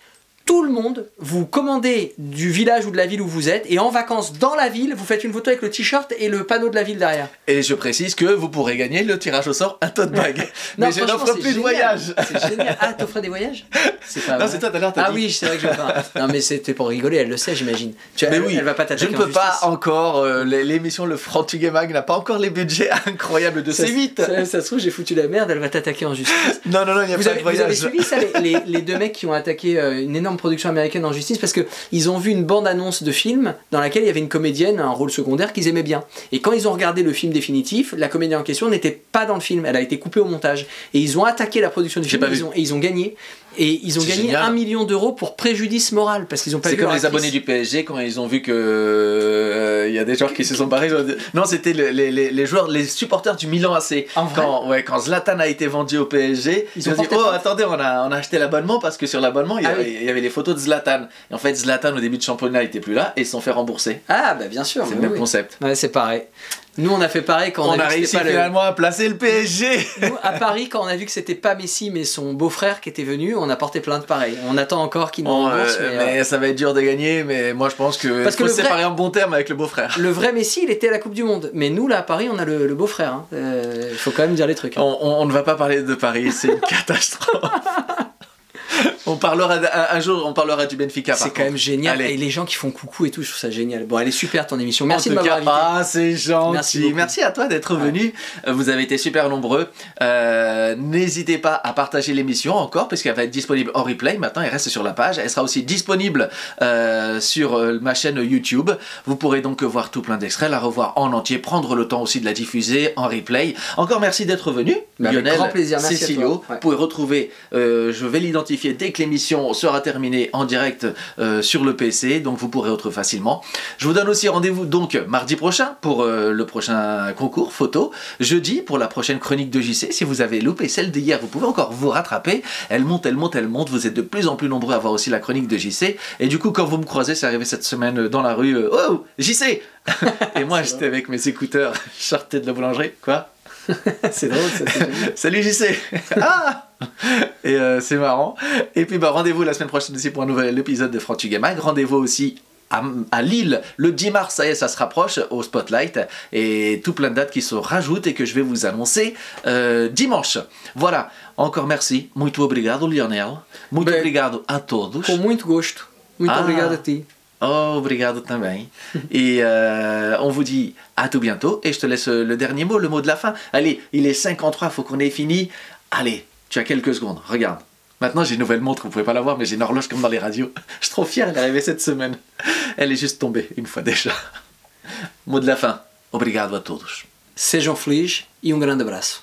Tout le monde, vous commandez du village ou de la ville où vous êtes, et en vacances dans la ville, vous faites une photo avec le t-shirt et le panneau de la ville derrière. Et je précise que vous pourrez gagner le tirage au sort un tote bag. Mais je n'offre plus de voyage. C'est génial. Ah, t'offrais des voyages? C'est pas vrai. Non, c'est toi tout à l'heure. Ah oui, c'est vrai que je vais pas. Non, mais c'était pour rigoler, elle le sait, j'imagine. Mais oui, elle va pas t'attaquer. Je ne peux pas encore. L'émission Le Frantuguet Mag n'a pas encore les budgets incroyables de C8. Ça se trouve, j'ai foutu la merde, elle va t'attaquer en justice. Non, il n'y a pas de voyage. Vous avez suivi ça, les 2 mecs qui ont attaqué une énorme production américaine en justice parce qu'ils ont vu une bande-annonce de film dans laquelle il y avait une comédienne, un rôle secondaire qu'ils aimaient bien. Et quand ils ont regardé le film définitif, la comédienne en question n'était pas dans le film, elle a été coupée au montage. Et ils ont attaqué la production du film et ils ont gagné. Et ils ont gagné 1 million d'euros pour préjudice moral parce qu'ils ont pas vu. C'est comme les abonnés du PSG quand ils ont vu que y a des joueurs qui se sont barrés. Non, c'était les joueurs, les supporters du Milan AC. Quand Zlatan a été vendu au PSG, ils ont dit attendez, on a acheté l'abonnement parce que sur l'abonnement il y avait les photos de Zlatan. Et en fait Zlatan au début de championnat il était plus là et ils se sont fait rembourser. Ah bah bien sûr. C'est le même concept. Ouais, c'est pareil. Nous on a fait pareil quand on a réussi finalement à placer le PSG. Nous à Paris quand on a vu que c'était pas Messi mais son beau-frère qui était venu, on a porté plainte pareil. On attend encore qu'il nous rembourse. Mais ça va être dur de gagner, mais moi je pense que parce faut se séparer en bon terme avec le beau-frère. Le vrai Messi il était à la Coupe du Monde, mais nous là à Paris on a le beau-frère. Hein. Il faut quand même dire les trucs. Hein. On ne va pas parler de Paris, c'est une catastrophe. On parlera un jour, on parlera du Benfica. C'est quand même génial. Allez. Et les gens qui font coucou et tout, je trouve ça génial. Bon, elle est super ton émission. Merci de m'avoir invité. Ah, c'est gentil. Merci à toi d'être venu. Vous avez été super nombreux. N'hésitez pas à partager l'émission encore, parce qu'elle va être disponible en replay. Maintenant, elle reste sur la page. Elle sera aussi disponible sur ma chaîne YouTube. Vous pourrez donc voir tout plein d'extraits, la revoir en entier, prendre le temps aussi de la diffuser en replay. Encore merci d'être venu, Lionel. Avec grand plaisir. Merci Cécilio. Vous pouvez retrouver, je vais l'identifier dès que l'émission sera terminée en direct sur le PC, donc vous pourrez retrouver facilement. Je vous donne aussi rendez-vous donc mardi prochain pour le prochain concours photo, jeudi pour la prochaine chronique de JC. Si vous avez loupé celle d'hier, vous pouvez encore vous rattraper. Elle monte, vous êtes de plus en plus nombreux à voir aussi la chronique de JC, et du coup quand vous me croisez, c'est arrivé cette semaine dans la rue, oh JC et moi j'étais avec mes écouteurs, je sortais de la boulangerie, quoi. C'est drôle ça. Salut JC. Ah et c'est marrant. Et puis rendez-vous la semaine prochaine aussi pour un nouvel épisode de Frantuguet Mag. Rendez-vous aussi à Lille le 10 mars, ça y est, ça se rapproche au Spotlight, et tout plein de dates qui se rajoutent et que je vais vous annoncer dimanche. Voilà, encore merci, muito obrigado Lionel, muito obrigado a todos. Com muito gosto. Muito obrigado a ti. Obrigado também. Et on vous dit à tout bientôt. Et je te laisse le dernier mot, le mot de la fin. Allez, il est 53, faut qu'on ait fini. Allez, tu as quelques secondes, regarde. Maintenant, j'ai une nouvelle montre, vous pouvez pas la voir, mais j'ai une horloge comme dans les radios. Je suis trop fier, elle est arrivée cette semaine. Elle est juste tombée, une fois déjà. Mot de la fin. Obrigado a todos. Sejam felizes e grande abraço.